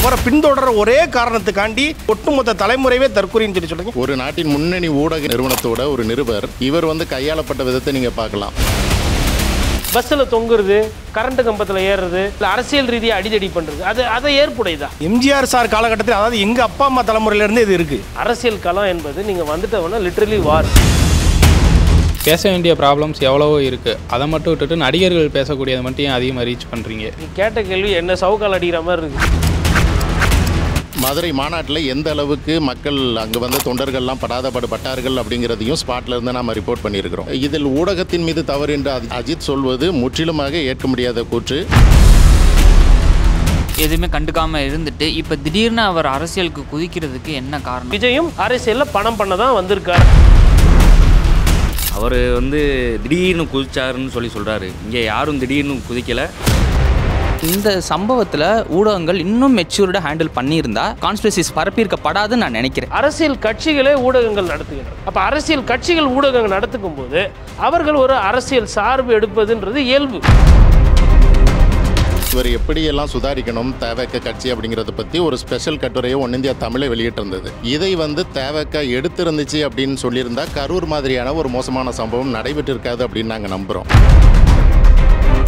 அவரை பின்தொடர ஒரே காரணத்துக்காண்டி ஒட்டுமொத்த தலைமுறையே தற்கொலைன்னு சொல்லி சொல்லுங்க. ஒரு நாட்டின் முன்னணி ஊடக நிறுவனத்தோட ஒரு நிருபர் இவர் கையாளப்பட்ட விதத்தை நீங்க பார்க்கலாம். பஸ்ஸில் தொங்குறது, கரண்ட் கம்பத்தில் ஏறுறது, இல்லை அரசியல் ரீதியாக அடிதடி பண்ணுறது, அதை ஏற்புடையதா? எம்ஜிஆர் சார் காலகட்டத்தில், அதாவது எங்கள் அப்பா அம்மா தலைமுறையிலேருந்து இது இருக்குது. அரசியல் களம் என்பது நீங்கள் வந்துட்டவொன்னா லிட்ரலி வார். பேச வேண்டிய ப்ராப்ளம்ஸ் எவ்வளவோ இருக்குது, அதை மட்டும் விட்டுட்டு நடிகர்கள் பேசக்கூடியதை மட்டும் ஏன் அதிகமாக ரீச் பண்ணுறீங்க? நீ கேட்ட கேள்வி என்ன சவுக்கால் அடிக்கிற மாதிரி இருக்குது. மதுரை மாநாட்டில் எந்த அளவுக்கு மக்கள் அங்கே வந்து தொண்டர்கள்லாம் பட்டார்கள் அப்படிங்கிறதையும் ஸ்பாட்ல இருந்து நாம் ரிப்போர்ட் பண்ணியிருக்கிறோம். இதில் ஊடகத்தின் மீது தவறு என்று அஜித் சொல்வது முற்றிலுமாக ஏற்க முடியாத கூற்று. எதுவுமே கண்டுக்காமல் இருந்துட்டு இப்போ திடீர்னு அவர் அரசியலுக்கு குதிக்கிறதுக்கு என்ன காரணம்? விஜயும் அரசியலில் பணம் பண்ண தான் வந்திருக்காரு. அவர் திடீர்னு குதிச்சாருன்னு சொல்கிறாரு. இங்கே யாரும் திடீர்னு குதிக்கலை. இந்த சம்பவத்தில் ஊடகங்கள் இன்னும் மெச்சூர்டாக ஹேண்டில் பண்ணியிருந்தா கான்ஸ்பிரசிஸ் பரப்பியிருக்கப்படாதுன்னு நான் நினைக்கிறேன். அரசியல் கட்சிகளே ஊடகங்கள் நடத்துகின்றன. அப்போ அரசியல் கட்சிகள் ஊடகங்கள் நடத்துக்கும் போது அவர்கள் ஒரு அரசியல் சார்பு எடுப்பதுன்றது இயல்பு. இவர் எப்படியெல்லாம் சுதாரிக்கணும் தேவக கட்சி அப்படிங்கிறத பற்றி ஒரு ஸ்பெஷல் கட்டுரையை ஒன் இந்தியா தமிழை வெளியிட்டிருந்தது. இதை தேவக எடுத்திருந்துச்சு அப்படின்னு சொல்லியிருந்தா கரூர் மாதிரியான ஒரு மோசமான சம்பவம் நடைபெற்று இருக்காது அப்படின்னு நாங்கள் நம்புகிறோம்.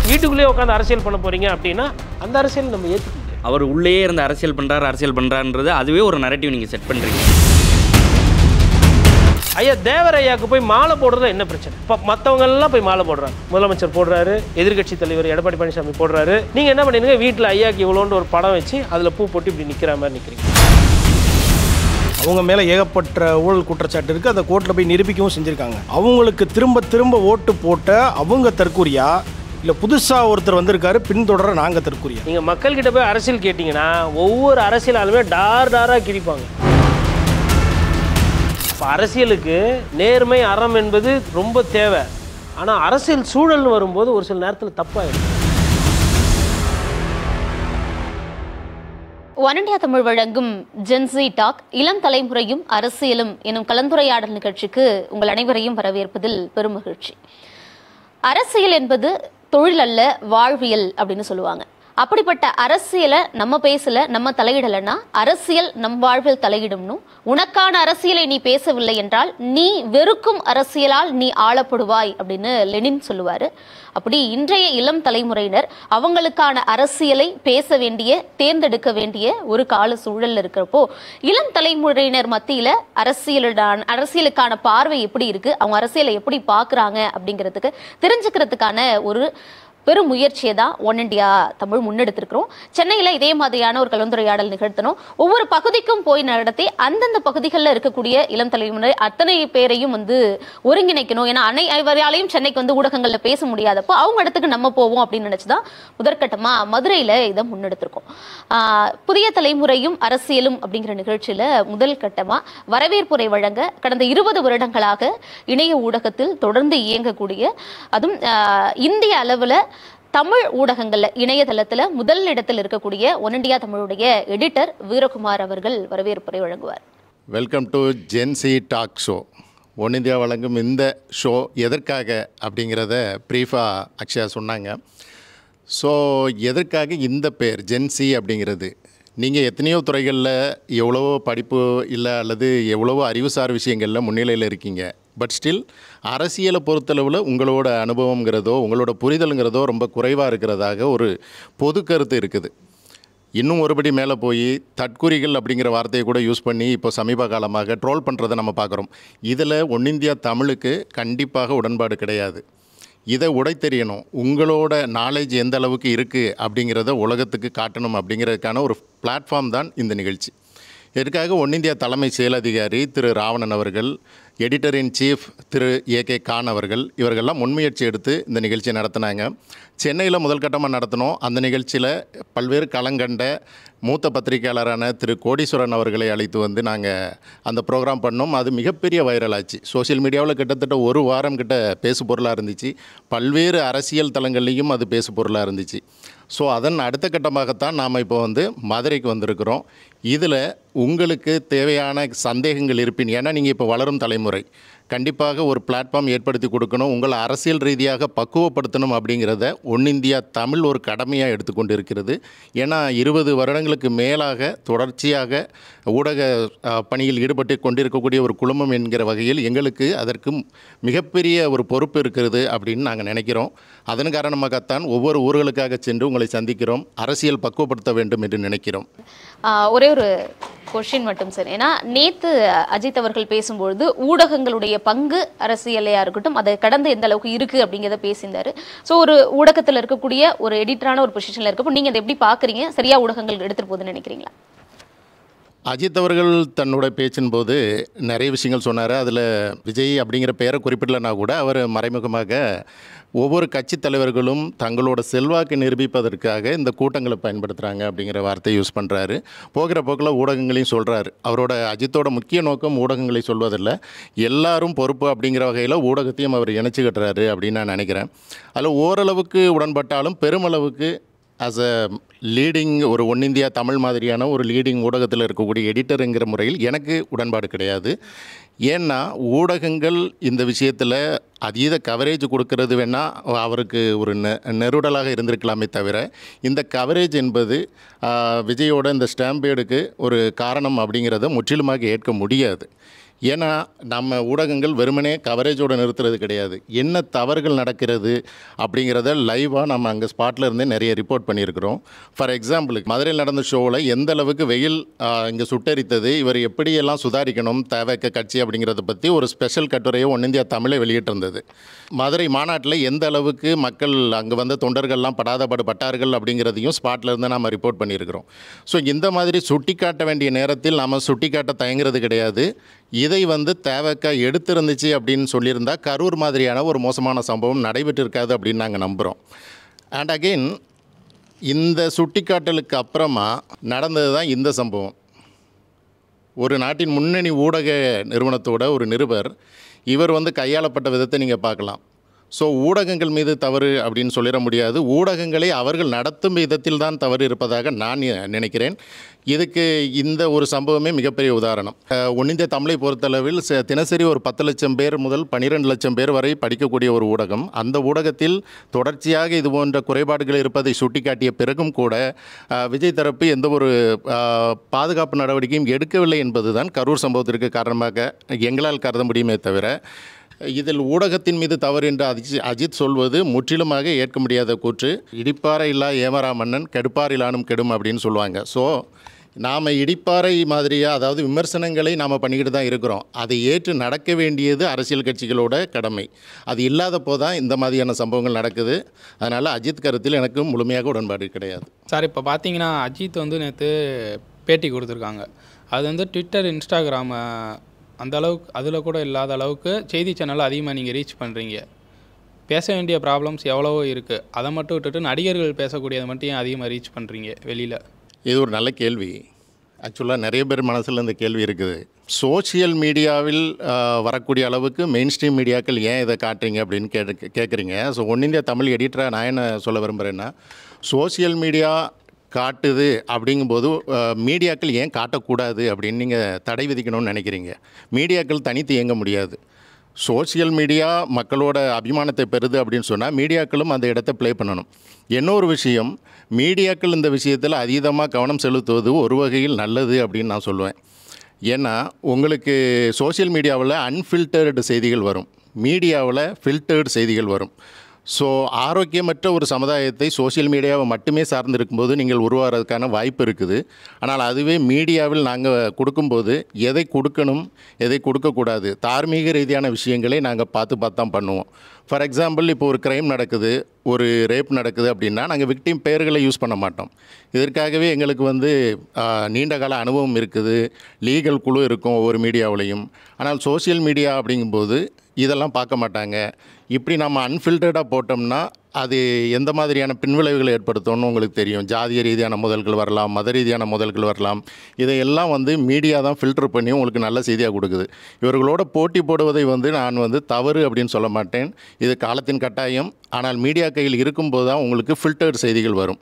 வீட்டுக்குள்ளேயே உட்காந்து அரசியல் பண்ண போறீங்க அப்படின்னா அந்த அரசியல் நம்ம ஏற்றுக்க முடியாது. அவர் உள்ளே இருந்து அரசியல் பண்ணுறாருன்றது அதுவே ஒரு நரேட்டிவ் நீங்கள் செட் பண்ணுறீங்க. ஐயா தேவர் ஐயாவுக்கு போய் மாலை போடுறதுல என்ன பிரச்சனை? இப்போ மற்றவங்கெல்லாம் போய் மாலை போடுறாங்க. முதலமைச்சர் போடுறாரு, எதிர்கட்சி தலைவர் எடப்பாடி பழனிசாமி போடுறாரு. நீங்கள் என்ன பண்ணிடுங்க, வீட்டில் ஐயாக்கு இவ்வளோன்ற ஒரு படம் வச்சு அதில் பூ போட்டு இப்படி நிற்கிற மாதிரி நிற்கிறீங்க. அவங்க மேலே ஏகப்பட்ட ஊழல் குற்றச்சாட்டு இருக்குது. அதை கோர்ட்டில் போய் நிரூபிக்கவும் செஞ்சுருக்காங்க. அவங்களுக்கு திரும்ப திரும்ப ஓட்டு போட்ட அவங்க தற்கூரியா, இல்லை புதுசாக ஒருத்தர் வந்திருக்காரு பின்தொடர நாங்கள் தற்கூரியா? நீங்கள் மக்கள்கிட்ட போய் அரசியல் கேட்டிங்கன்னா ஒவ்வொரு அரசியலாலுமே டாராக கிழிப்பாங்க. இப்போ அரசியலுக்கு நேர்மை அறம் என்பது ரொம்ப தேவை. ஆனால் அரசியல் சூழல்னு வரும்போது ஒரு சில நேரத்தில் தப்பாயிடும். ஒன் இண்டியா தமிழ் வழங்கும் ஜென்சி டாக் இளம் தலைமுறையும் அரசியலும் எனும் கலந்துரையாடல் நிகழ்ச்சிக்கு உங்கள் அனைவரையும் வரவேற்பதில் பெரும் மகிழ்ச்சி. அரசியல் என்பது தொழில் அல்ல, வாழ்வியல் அப்படின்னு சொல்லுவாங்க. அப்படிப்பட்ட அரசியலை நம்ம பேசல, நம்ம தலையிடலைன்னா அரசியல் நம் வாழ்வில் தலையிடும்னும், உனக்கான அரசியலை நீ பேசவில்லை என்றால் நீ வெறுக்கும் அரசியலால் நீ ஆளப்படுவாய் அப்படின்னு லெனின் சொல்லுவார். அப்படி இன்றைய இளம் தலைமுறையினர் அவங்களுக்கான அரசியலை பேச வேண்டிய, தேர்ந்தெடுக்க வேண்டிய ஒரு கால சூழல் இருக்கிறப்போ இளம் தலைமுறையினர் மத்தியில் அரசியலுக்கான பார்வை எப்படி இருக்குது, அவங்க அரசியலை எப்படி பார்க்குறாங்க அப்படிங்கிறதுக்கு தெரிஞ்சுக்கிறதுக்கான ஒரு பெரும் முயற்சியை தான் ஒன் இண்டியா தமிழ் முன்னெடுத்திருக்கிறோம். சென்னையில் இதே மாதிரியான ஒரு கலந்துரையாடல் நிகழ்த்தணும். ஒவ்வொரு பகுதிக்கும் போய் நடத்தி அந்தந்த பகுதிகளில் இருக்கக்கூடிய இளம் தலைமுறை அத்தனை பேரையும் ஒருங்கிணைக்கணும். ஏன்னா அனைவராலையும் சென்னைக்கு ஊடகங்களில் பேச முடியாதப்போ அவங்க இடத்துக்கு நம்ம போவோம் அப்படின்னு நினச்சி தான் முதற்கட்டமாக மதுரையில் இதை முன்னெடுத்திருக்கோம். புதிய தலைமுறையும் அரசியலும் அப்படிங்கிற நிகழ்ச்சியில் முதல் கட்டமாக வரவேற்புரை வழங்க கடந்த 20 வருடங்களாக இணைய ஊடகத்தில் தொடர்ந்து இயங்கக்கூடிய, அதுவும் இந்திய அளவில் தமிழ் ஊடகங்களில் இணையதளத்தில் முதல் இடத்தில் இருக்கக்கூடிய ஒன் இண்டியா தமிழுடைய எடிட்டர் வீரகுமார் அவர்கள் வரவேற்புரை வழங்குவார். Welcome to Gen Z talk show. One India வழங்கும் இந்த ஷோ எதற்காக அப்படிங்கிறத ப்ரீஃபாக அக்ஷயா சொன்னாங்க. ஸோ எதற்காக இந்த பேர் ஜென்சி அப்படிங்கிறது? நீங்கள் எத்தனையோ துறைகளில் எவ்வளவோ படிப்பு இல்லை அல்லது எவ்வளவோ அறிவுசார் விஷயங்களில் முன்னிலையில் இருக்கீங்க. பட் ஸ்டில் அரசியலை பொறுத்தளவில் உங்களோட அனுபவங்கிறதோ உங்களோட புரிதலுங்கிறதோ ரொம்ப குறைவாக இருக்கிறதாக ஒரு பொது கருத்து இருக்குது. இன்னும் ஒருபடி மேலே போய் தற்குறிகள் அப்படிங்கிற வார்த்தையை கூட யூஸ் பண்ணி இப்போ சமீப காலமாக ட்ரோல் பண்ணுறதை நம்ம பார்க்குறோம். இதில் ஒன் இந்தியா தமிழுக்கு கண்டிப்பாக உடன்பாடு கிடையாது. இதை உடைத்தெறியணும், உங்களோட நாலேஜ் எந்த அளவுக்கு இருக்குது அப்படிங்கிறத உலகத்துக்கு காட்டணும் அப்படிங்கிறதுக்கான ஒரு பிளாட்ஃபார்ம் தான் இந்த நிகழ்ச்சி. இதற்காக ஒன் இந்தியா தலைமை செயல் அதிகாரி திரு ராவணன் அவர்கள், editor in chief Thiru A K Khan அவர்கள், இவர்கள்லாம் முன்முயற்சி எடுத்து இந்த நிகழ்ச்சியை நடத்தினாங்க. சென்னையில் முதல் கட்டமாக நடத்தினோம். அந்த நிகழ்ச்சியில் பல்வேறு களங்கண்ட மூத்த பத்திரிகையாளரான திரு கோடீஸ்வரன் அவர்களை அழைத்து நாங்கள் அந்த ப்ரோக்ராம் பண்ணோம். அது மிகப்பெரிய வைரல் ஆச்சு. சோஷியல் மீடியாவில் கிட்டத்தட்ட ஒரு வாரம் கிட்ட பேசு பொருளாக இருந்துச்சு. பல்வேறு அரசியல் தளங்கள்லேயும் அது பேசு பொருளாக இருந்துச்சு. ஸோ அதன் அடுத்த கட்டமாகத்தான் நாம் இப்போ மதுரைக்கு வந்திருக்கிறோம். இதில் உங்களுக்கு தேவையான சந்தேகங்கள் இருப்பின், ஏன்னா நீங்கள் இப்போ வளரும் தலைமுறை, கண்டிப்பாக ஒரு பிளாட்ஃபார்ம் ஏற்படுத்தி கொடுக்கணும், உங்களை அரசியல் ரீதியாக பக்குவப்படுத்தணும் அப்படிங்கிறத ஒன்னிந்தியா தமிழ் ஒரு கடமையாக எடுத்துக்கொண்டு இருக்கிறது. ஏன்னா 20 வருடங்களுக்கு மேலாக தொடர்ச்சியாக ஊடக பணியில் ஈடுபட்டு கொண்டிருக்கக்கூடிய ஒரு குழுமம் என்கிற வகையில் எங்களுக்கு அதற்கு மிகப்பெரிய ஒரு பொறுப்பு இருக்கிறது அப்படின்னு நாங்கள் நினைக்கிறோம். அதன் காரணமாகத்தான் ஒவ்வொரு ஊர்களுக்காக சென்று உங்களை சந்திக்கிறோம், அரசியல் பக்குவப்படுத்த வேண்டும் என்று நினைக்கிறோம். ஒரே ஒரு கொஸ்டின் மட்டும் சார். ஏன்னா நேத்து அஜித் அவர்கள் பேசும்பொழுது ஊடகங்களுடைய பங்கு அரசியலையா இருக்கட்டும் அதை கடந்து எந்த அளவுக்கு இருக்கு அப்படிங்கிறத பேசியிருந்தாரு. ஸோ ஒரு ஊடகத்தில் இருக்கக்கூடிய ஒரு எடிட்டரான ஒரு பொசிஷன்ல இருக்கப்போ நீங்க அதை எப்படி பாக்குறீங்க? சரியா ஊடகங்கள் எடுத்துட்டு போகுதுன்னு நினைக்கிறீங்களா? அஜித் அவர்கள் தன்னோட பேச்சின் போது நிறைய விஷயங்கள் சொன்னார். அதில் விஜய் அப்படிங்கிற பெயரை குறிப்பிடலைன்னா கூட அவர் மறைமுகமாக ஒவ்வொரு கட்சி தலைவர்களும் தங்களோட செல்வாக்கு நிரூபிப்பதற்காக இந்த கூட்டங்களை பயன்படுத்துகிறாங்க அப்படிங்கிற வார்த்தையை யூஸ் பண்ணுறாரு. போகிற போக்கில் ஊடகங்களையும் சொல்கிறாரு. அவரோட அஜித்தோட முக்கிய நோக்கம் ஊடகங்களை சொல்வதில்லை, எல்லாரும் பொறுப்பு அப்படிங்கிற வகையில் ஊடகத்தையும் அவர் இணைச்சி கட்டுறாரு அப்படின்னு நான் நினைக்கிறேன். அதில் ஓரளவுக்கு உடன்பட்டாலும் பெருமளவுக்கு ஆஸ் அ லீடிங் ஒரு ஒன்னிந்தியா தமிழ் மாதிரியான ஒரு லீடிங் ஊடகத்தில் இருக்கக்கூடிய எடிட்டருங்கிற முறையில் எனக்கு உடன்பாடு கிடையாது. ஏன்னா ஊடகங்கள் இந்த விஷயத்தில் அதீத கவரேஜ் கொடுக்கறது வேணால் அவருக்கு ஒரு நெருடலாக இருந்திருக்கலாமே தவிர இந்த கவரேஜ் என்பது விஜயோட இந்த ஸ்டாம்பேடுக்கு ஒரு காரணம் அப்படிங்கிறத முற்றிலுமாக ஏற்க முடியாது. ஏன்னா நம்ம ஊடகங்கள் வெறுமனே கவரேஜோடு நிறுத்துறது கிடையாது, என்ன தவறுகள் நடக்கிறது அப்படிங்கிறத லைவாக நம்ம அங்கே ஸ்பாட்டில் இருந்தே நிறைய ரிப்போர்ட் பண்ணியிருக்கிறோம். ஃபார் எக்ஸாம்பிளுக்கு மதுரையில் நடந்த ஷோவில் எந்த அளவுக்கு வெயில் இங்கே சுட்டரித்தது, இவர் எப்படியெல்லாம் சுதாரிக்கணும் தவக கட்சி அப்படிங்கிறத பற்றி ஒரு ஸ்பெஷல் கட்டுரையை ஒன்னிந்தியா தமிழை வெளியிட்டிருந்தது. மதுரை மாநாட்டில் எந்த அளவுக்கு மக்கள் அங்கே வந்த தொண்டர்கள்லாம் படாதபாடு பட்டார்கள் அப்படிங்கிறதையும் ஸ்பாட்டில் இருந்து நாம் ரிப்போர்ட் பண்ணியிருக்கிறோம். ஸோ இந்த மாதிரி சுட்டி காட்ட வேண்டிய நேரத்தில் நம்ம சுட்டி காட்ட தயங்குறது கிடையாது. இதை தேவக்க எடுத்திருந்துச்சு அப்படின்னு சொல்லியிருந்தால் கரூர் மாதிரியான ஒரு மோசமான சம்பவம் நடைபெற்றிருக்காது அப்படின்னு நாங்கள் நம்புகிறோம். அண்ட் அகெயின் இந்த சுட்டிக்காட்டலுக்கு அப்புறமா நடந்தது தான் இந்த சம்பவம். ஒரு நாட்டின் முன்னணி ஊடக நிறுவனத்தோட ஒரு நிருபர் இவர் கையாளப்பட்ட விதத்தை நீங்கள் பார்க்கலாம். ஸோ ஊடகங்கள் மீது தவறு அப்படின்னு சொல்லிட முடியாது, ஊடகங்களை அவர்கள் நடத்தும் விதத்தில் தான் தவறு இருப்பதாக நான் நினைக்கிறேன். இதுக்கு இந்த ஒரு சம்பவமே மிகப்பெரிய உதாரணம். ஒன்னிந்திய தமிழை பொறுத்தளவில் தினசரி ஒரு 10 லட்சம் பேர் முதல் 12 லட்சம் பேர் வரை படிக்கக்கூடிய ஒரு ஊடகம். அந்த ஊடகத்தில் தொடர்ச்சியாக இது போன்ற குறைபாடுகள் இருப்பதை சுட்டிக்காட்டிய பிறகும் கூட விஜய் தரப்பு எந்த ஒரு பாதுகாப்பு நடவடிக்கையும் எடுக்கவில்லை என்பதுதான் கரூர் சம்பவத்திற்கு காரணமாக எங்களால் கருத முடியுமே தவிர இதில் ஊடகத்தின் மீது தவறு என்று அஜித் சொல்வது முற்றிலுமாக ஏற்க முடியாத கூற்று. இடிப்பாறை இல்லா ஏமரா மன்னன் கெடுப்பாரிலானும் கெடும் அப்படின்னு சொல்லுவாங்க. ஸோ நாம் இடிப்பாறை மாதிரியாக அதாவது விமர்சனங்களை நாம் பண்ணிக்கிட்டு தான் இருக்கிறோம். அதை ஏற்று நடக்க வேண்டியது அரசியல் கட்சிகளோட கடமை. அது இல்லாத போதான் இந்த மாதிரியான சம்பவங்கள் நடக்குது. அதனால் அஜித் கருத்தில் எனக்கு முழுமையாக உடன்பாடு கிடையாது. சார் இப்போ பார்த்தீங்கன்னா அஜித் நேற்று பேட்டி கொடுத்துருக்காங்க. அது ட்விட்டர் இன்ஸ்டாகிராம் அந்த அளவுக்கு அதில் கூட இல்லாத அளவுக்கு செய்தி சேனலில் அதிகமாக நீங்கள் ரீச் பண்ணுறீங்க. பேச வேண்டிய ப்ராப்ளம்ஸ் எவ்வளவோ இருக்குது, அதை மட்டும் விட்டுட்டு நடிகர்கள் பேசக்கூடியதை மட்டும் ஏன் அதிகமாக ரீச் பண்ணுறீங்க வெளியில்? இது ஒரு நல்ல கேள்வி. ஆக்சுவலாக நிறைய பேர் மனசில் இந்த கேள்வி இருக்குது. சோஷியல் மீடியாவில் வரக்கூடிய அளவுக்கு மெயின் ஸ்ட்ரீம் மீடியாக்கள் ஏன் இதை காட்டுறீங்க அப்படின்னு கேட்குறீங்க. ஸோ ஒன்னிந்தியா தமிழ் எடிட்டராக நான் என்ன சொல்ல விரும்புகிறேன்னா, சோஷியல் மீடியா காட்டுது அப்படிங்கும்போது மீடியாக்கள் ஏன் காட்டக்கூடாது அப்படின்னு நீங்கள் தடை விதிக்கணும்னு நினைக்கிறீங்க. மீடியாக்கள் தனித்து இயங்க முடியாது. சோஷியல் மீடியா மக்களோட அபிமானத்தை பெறுது அப்படின்னு சொன்னால் மீடியாக்களும் அந்த இடத்த ப்ளே பண்ணணும். இன்னொரு விஷயம், மீடியாக்கள் இந்த விஷயத்தில் அதீதமாக கவனம் செலுத்துவது ஒரு வகையில் நல்லது அப்படின்னு நான் சொல்லுவேன். ஏன்னா உங்களுக்கு சோஷியல் மீடியாவில் அன்ஃபில்டர்டு செய்திகள் வரும், மீடியாவில் ஃபில்டர்டு செய்திகள் வரும். ஸோ ஆரோக்கியமற்ற ஒரு சமுதாயத்தை சோஷியல் மீடியாவை மட்டுமே சார்ந்து இருக்கும்போது நீங்கள் உருவாகிறதுக்கான வாய்ப்பு இருக்குது. ஆனால் அதுவே மீடியாவில் நாங்கள் கொடுக்கும்போது எதை கொடுக்கணும் எதை கொடுக்கக்கூடாது, தார்மீக ரீதியான விஷயங்களை நாங்கள் பார்த்து தான் பண்ணுவோம். ஃபார் எக்ஸாம்பிள், இப்போ ஒரு க்ரைம் நடக்குது, ஒரு ரேப் நடக்குது அப்படின்னா நாங்கள் விக்டிம் பெயர்களை யூஸ் பண்ண மாட்டோம். இதற்காகவே எங்களுக்கு நீண்ட கால அனுபவம் இருக்குது, லீகல் குழு இருக்கும் ஒவ்வொரு மீடியாவிலையும். ஆனால் சோஷியல் மீடியா அப்படிங்கும்போது இதெல்லாம் பார்க்க மாட்டாங்க. இப்படி நம்ம அன்ஃபில்டர்டாக போட்டோம்னா அது எந்த மாதிரியான பின்விளைவுகளை ஏற்படுத்தும்னு உங்களுக்கு தெரியும். ஜாதிய ரீதியான மோதல்கள் வரலாம், மத ரீதியான மோதல்கள் வரலாம். இதையெல்லாம் மீடியா தான் ஃபில்டர் பண்ணி உங்களுக்கு நல்ல செய்தியாக கொடுக்குது. இவர்களோட போட்டி போடுவதை நான் தவறு அப்படின்னு சொல்ல மாட்டேன், இது காலத்தின் கட்டாயம். ஆனால் மீடியா கையில் இருக்கும்போது தான் உங்களுக்கு ஃபில்டர்டு செய்திகள் வரும்.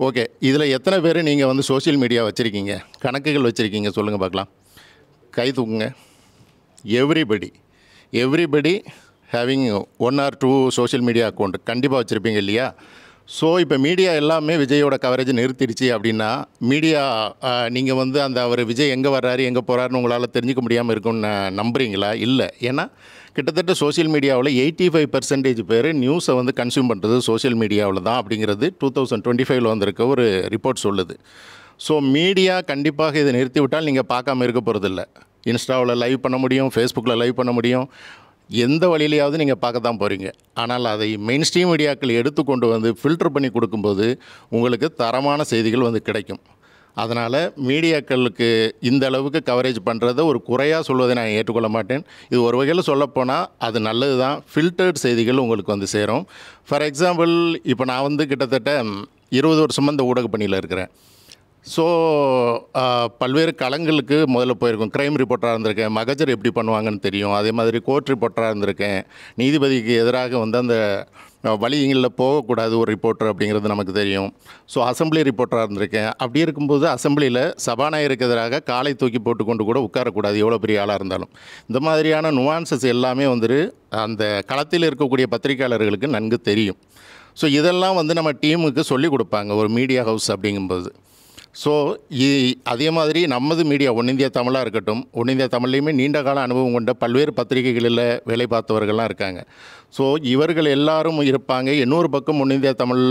ஓகே, இதில் எத்தனை பேர் நீங்கள் சோஷியல் மீடியா வச்சுருக்கீங்க, கணக்குகள் வச்சுருக்கீங்க சொல்லுங்கள் பார்க்கலாம், கை தூக்குங்க. Everybody everybody having 1 or 2 social media account கண்டிப்பாக வச்சுருப்பீங்க இல்லையா? ஸோ இப்போ மீடியா எல்லாமே விஜயோட கவரேஜ் நிறுத்திடுச்சு அப்படின்னா மீடியா நீங்கள் வந்து அந்த அவர் விஜய் எங்கே வர்றாரு எங்கே போகிறாருன்னு உங்களால் தெரிஞ்சிக்க முடியாமல் இருக்கும்னு நம்புறீங்களா? இல்லை. ஏன்னா கிட்டத்தட்ட சோஷியல் மீடியாவில் 85% பேர் நியூஸை வந்து கன்சியூம் பண்ணுறது சோஷியல் மீடியாவில் தான் அப்படிங்கிறது 2025 வந்திருக்க ஒரு ரிப்போர்ட் சொல்லுது. ஸோ மீடியா கண்டிப்பாக இதை நிறுத்திவிட்டால் நீங்கள் பார்க்காம இருக்க போகிறதில்ல. இன்ஸ்டாவில் லைவ் பண்ண முடியும், ஃபேஸ்புக்கில் லைவ் பண்ண முடியும், எந்த வழியிலையாவது நீங்கள் பார்க்க தான் போகிறீங்க. ஆனால் அதை மெயின் ஸ்ட்ரீம் மீடியாக்கள் எடுத்துக்கொண்டு வந்து ஃபில்டர் பண்ணி கொடுக்கும்போது உங்களுக்கு தரமான செய்திகள் வந்து கிடைக்கும். அதனால் மீடியாக்களுக்கு இந்த அளவுக்கு கவரேஜ் பண்ணுறத ஒரு குறையாக சொல்வதை நான் ஏற்றுக்கொள்ள மாட்டேன். இது ஒரு வகையில் சொல்லப்போனால் அது நல்லது தான். ஃபில்டர்ட் செய்திகள் உங்களுக்கு வந்து சேரும். ஃபார் எக்ஸாம்பிள், இப்போ நான் வந்து கிட்டத்தட்ட 20 வருஷமாக இந்த ஊடக பணியில் இருக்கிறேன். ஸோ பல்வேறு களங்களுக்கு முதல்ல போயிருக்கோம். க்ரைம் ரிப்போர்ட்டராக இருந்திருக்கேன், மகஜர் எப்படி பண்ணுவாங்கன்னு தெரியும். அதே மாதிரி கோர்ட் ரிப்போர்ட்டராக இருந்திருக்கேன். நீதிபதிக்கு எதிராக வந்து அந்த வழிகளில் போகக்கூடாது ஒரு ரிப்போர்ட்டர் அப்படிங்கிறது நமக்கு தெரியும். ஸோ அசம்பிளி ரிப்போர்ட்டராக இருந்திருக்கேன். அப்படி இருக்கும்போது அசம்பிளியில் சபாநாயகருக்கு எதிராக காலை தூக்கி போட்டுக்கொண்டு கூட உட்காரக்கூடாது, எவ்வளோ பெரிய ஆளாக இருந்தாலும். இந்த மாதிரியான நுவான்சஸ் எல்லாமே வந்துட்டு அந்த களத்தில் இருக்கக்கூடிய பத்திரிகையாளர்களுக்கு நன்கு தெரியும். ஸோ இதெல்லாம் வந்து நம்ம டீமுக்கு சொல்லிக் கொடுப்பாங்க ஒரு மீடியா ஹவுஸ் அப்படிங்கும்போது. ஸோ அதே மாதிரி நமது மீடியா ஒன் இந்தியா தமிழாக இருக்கட்டும், ஒன் இந்தியா தமிழ்லேயுமே நீண்ட கால அனுபவம் கொண்ட பல்வேறு பத்திரிகைகளில் வேலை பார்த்தவர்கள்லாம் இருக்காங்க. ஸோ இவர்கள் எல்லாரும் இருப்பாங்க. இன்னொரு பக்கம் ஒன் இந்தியா தமிழ்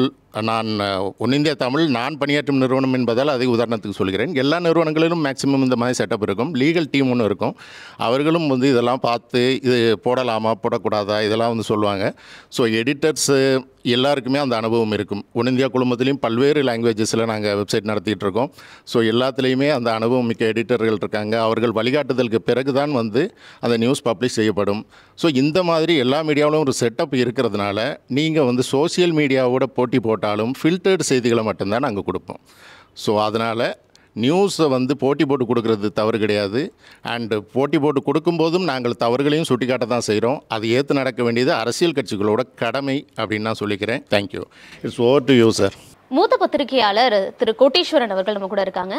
நான் பணியாற்றும் நிறுவனம் என்பதால் அதை உதாரணத்துக்கு சொல்கிறேன். எல்லா நிறுவனங்களிலும் மேக்ஸிமம் இந்த மாதிரி செட்டப் இருக்கும். லீகல் டீம் ஒன்று இருக்கும். அவர்களும் வந்து இதெல்லாம் பார்த்து இது போடலாமா போடக்கூடாதா இதெல்லாம் வந்து சொல்லுவாங்க. ஸோ எடிட்டர்ஸு எல்லாருக்குமே அந்த அனுபவம் இருக்கும். ஒன் இந்தியா குழுமத்திலையும் பல்வேறு லாங்குவேஜஸில் நாங்கள் வெப்சைட் நடத்திட்டு இருக்கோம். ஸோ எல்லாத்துலேயுமே அந்த அனுபவம் மிக்க எடிட்டர்கள் இருக்காங்க. அவர்கள் வழிகாட்டுதலுக்கு பிறகு தான் வந்து அந்த நியூஸ் பப்ளிஷ் செய்யப்படும். ஸோ இந்த மாதிரி எல்லா மீடியாவிலும் ஒரு செட்டப் இருக்கிறதுனால நீங்கள் வந்து சோஷியல் மீடியாவோட போட்டி போட்டாலும் ஃபில்டர்டு செய்திகளை மட்டும்தான் நாங்கள் கொடுப்போம். ஸோ அதனால் நியூஸை வந்து போட்டி போட்டு கொடுக்கறது தவறு கிடையாது. அண்டு போட்டி போட்டு கொடுக்கும்போதும் நாங்கள் தவறுகளையும் சுட்டிக்காட்ட தான் செய்கிறோம். அது ஏற்று நடக்க வேண்டியது அரசியல் கட்சிகளோட கடமை அப்படின்னு நான் சொல்லிக்கிறேன். Thank you. It's over to you sir. மூத்த பத்திரிகையாளர் திரு கோட்டீஸ்வரன் அவர்கள் நம்ம கூட இருக்காங்க.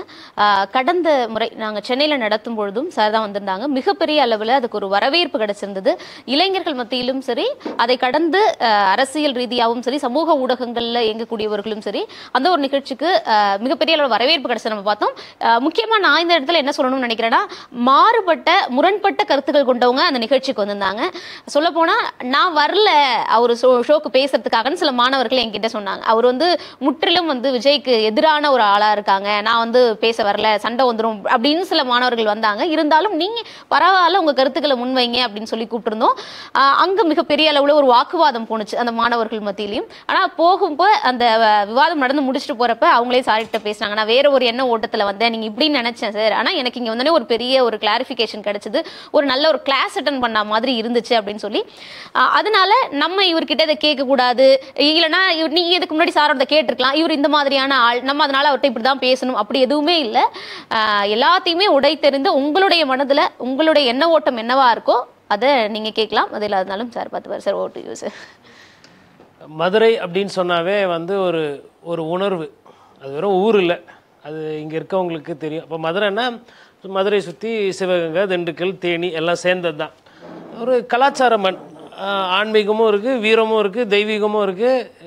கடந்த முறை நாங்கள் சென்னையில் நடத்தும் பொழுதும் சார் தான் வந்திருந்தாங்க. மிகப்பெரிய அளவில் அதுக்கு ஒரு வரவேற்பு கிடைச்சிருந்தது. இளைஞர்கள் மத்தியிலும் சரி, அதை கடந்து அரசியல் ரீதியாகவும் சரி, சமூக ஊடகங்களில் இயங்கக்கூடியவர்களும் சரி, அந்த ஒரு நிகழ்ச்சிக்கு மிகப்பெரிய அளவில் வரவேற்பு கிடைச்சது நம்ம பார்த்தோம். முக்கியமாக நான் இந்த இடத்துல என்ன சொல்லணும்னு நினைக்கிறேன்னா, முரண்பட்ட கருத்துக்கள் கொண்டவங்க அந்த நிகழ்ச்சிக்கு வந்திருந்தாங்க. சொல்லப்போனால் நான் வரல அவர் ஷோக்கு பேசுறதுக்காகன்னு சில மாணவர்கள் என்கிட்ட சொன்னாங்க. அவர் வந்து முற்றிலும் வந்து விஜய்க்கு எதிரான ஒரு ஆளா இருக்காங்க, நான் வந்து பேச வரல, சண்டை வந்துடும் அப்படின்னு சில மாணவர்கள் வந்தாங்க. இருந்தாலும் நீங்க பரவாயில்ல உங்க கருத்துக்களை முன்வைங்க அப்படின்னு சொல்லி கூப்பிட்டுருந்தோம். அங்க மிகப்பெரிய அளவுல ஒரு வாக்குவாதம் போணுச்சு அந்த மாணவர்கள் மத்தியிலையும். ஆனா போகும்போது அந்த விவாதம் நடந்து முடிச்சுட்டு போறப்ப அவங்களே சார்கிட்ட பேசினாங்க, நான் வேற ஒரு எண்ண ஓட்டத்துல வந்தேன், நீங்க இப்படின்னு நினைச்சேன் சார், ஆனா எனக்கு இங்க வந்தோடனே ஒரு பெரிய ஒரு கிளாரிஃபிகேஷன் கிடைச்சது, ஒரு நல்ல ஒரு கிளாஸ் அட்டன் பண்ண மாதிரி இருந்துச்சு அப்படின்னு சொல்லி. அதனால நம்ம இவர்கிட்ட இதை கேட்க கூடாது, இல்லைன்னா நீங்க இதுக்கு முன்னாடி சாரோட கேட்டிருக்கலாம், இவர் இந்த மாதிரியான ஆள், நம்ம அதனால அவர்கிட்ட இப்படிதான் பேசணும் அப்படி எதுவுமே இல்லை. எல்லாத்தையுமே உடை தெரிந்து உங்களுடைய மனதுல உங்களுடைய எண்ண ஓட்டம் என்னவா இருக்கோ அதை நீங்க கேட்கலாம். அது இல்லாதனாலும் சார் பார்த்துப்பார். சார் ஓட்டு யூ சார். மதுரை அப்படின்னு சொன்னாவே வந்து ஒரு உணர்வு, அது வெறும் ஊர் இல்லை, அது இங்கே இருக்கவங்களுக்கு தெரியும். இப்போ மதுரைன்னா மதுரை சுற்றி சிவகங்கை, திண்டுக்கல், தேனி எல்லாம் சேர்ந்தது தான். ஒரு கலாச்சார மண், ஆன்மீகமும் இருக்குது, வீரமும் இருக்குது, தெய்வீகமும் இருக்குது.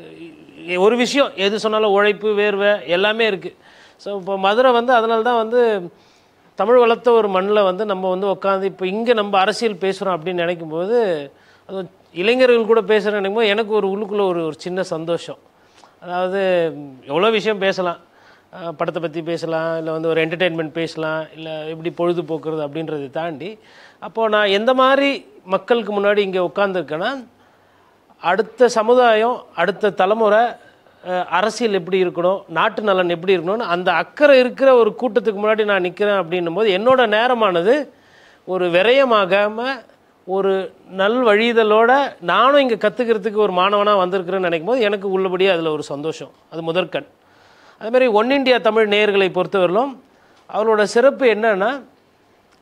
ஒரு விஷயம் எது சொன்னாலும் உழைப்பு, வேர்வை எல்லாமே இருக்குது. ஸோ இப்போ மதுரை வந்து அதனால தான் வந்து தமிழ் வளர்த்த ஒரு மண்ணில் வந்து நம்ம வந்து உட்காந்து இப்போ இங்கே நம்ம அரசியல் பேசுகிறோம் அப்படின்னு நினைக்கும்போது, அது இளைஞர்கள் கூட பேசுகிறேன்னு நினைக்கும்போது எனக்கு ஒரு உள்ளுக்குள்ளே ஒரு சின்ன சந்தோஷம். அதாவது எவ்வளோ விஷயம் பேசலாம், படத்தை பற்றி பேசலாம், இல்லை வந்து ஒரு என்டர்டெயின்மெண்ட் பேசலாம், இல்லை எப்படி பொழுதுபோக்குறது அப்படின்றதை தாண்டி அப்போது நான் எந்த மாதிரி மக்களுக்கு முன்னாடி இங்கே உட்காந்துருக்கேன்னா, அடுத்த சமுதாயம், அடுத்த தலைமுறை அரசியல் எப்படி இருக்கணும், நாட்டு நலன் எப்படி இருக்கணும்னு அந்த அக்கறை இருக்கிற ஒரு கூட்டத்துக்கு முன்னாடி நான் நிற்கிறேன் அப்படின்னும் போது என்னோட நேரமானது ஒரு விரயமாகாமல் ஒரு நல் வழிதலோட நானும் இங்கே கற்றுக்கிறதுக்கு ஒரு மாணவனாக வந்திருக்கிறேன்னு நினைக்கும் போது எனக்கு உள்ளபடியே அதில் ஒரு சந்தோஷம். அது முதற்கண். அதுமாதிரி ஒன் இண்டியா தமிழ் நேயர்களை பொறுத்தவரையிலும் அவளோட சிறப்பு என்னன்னா,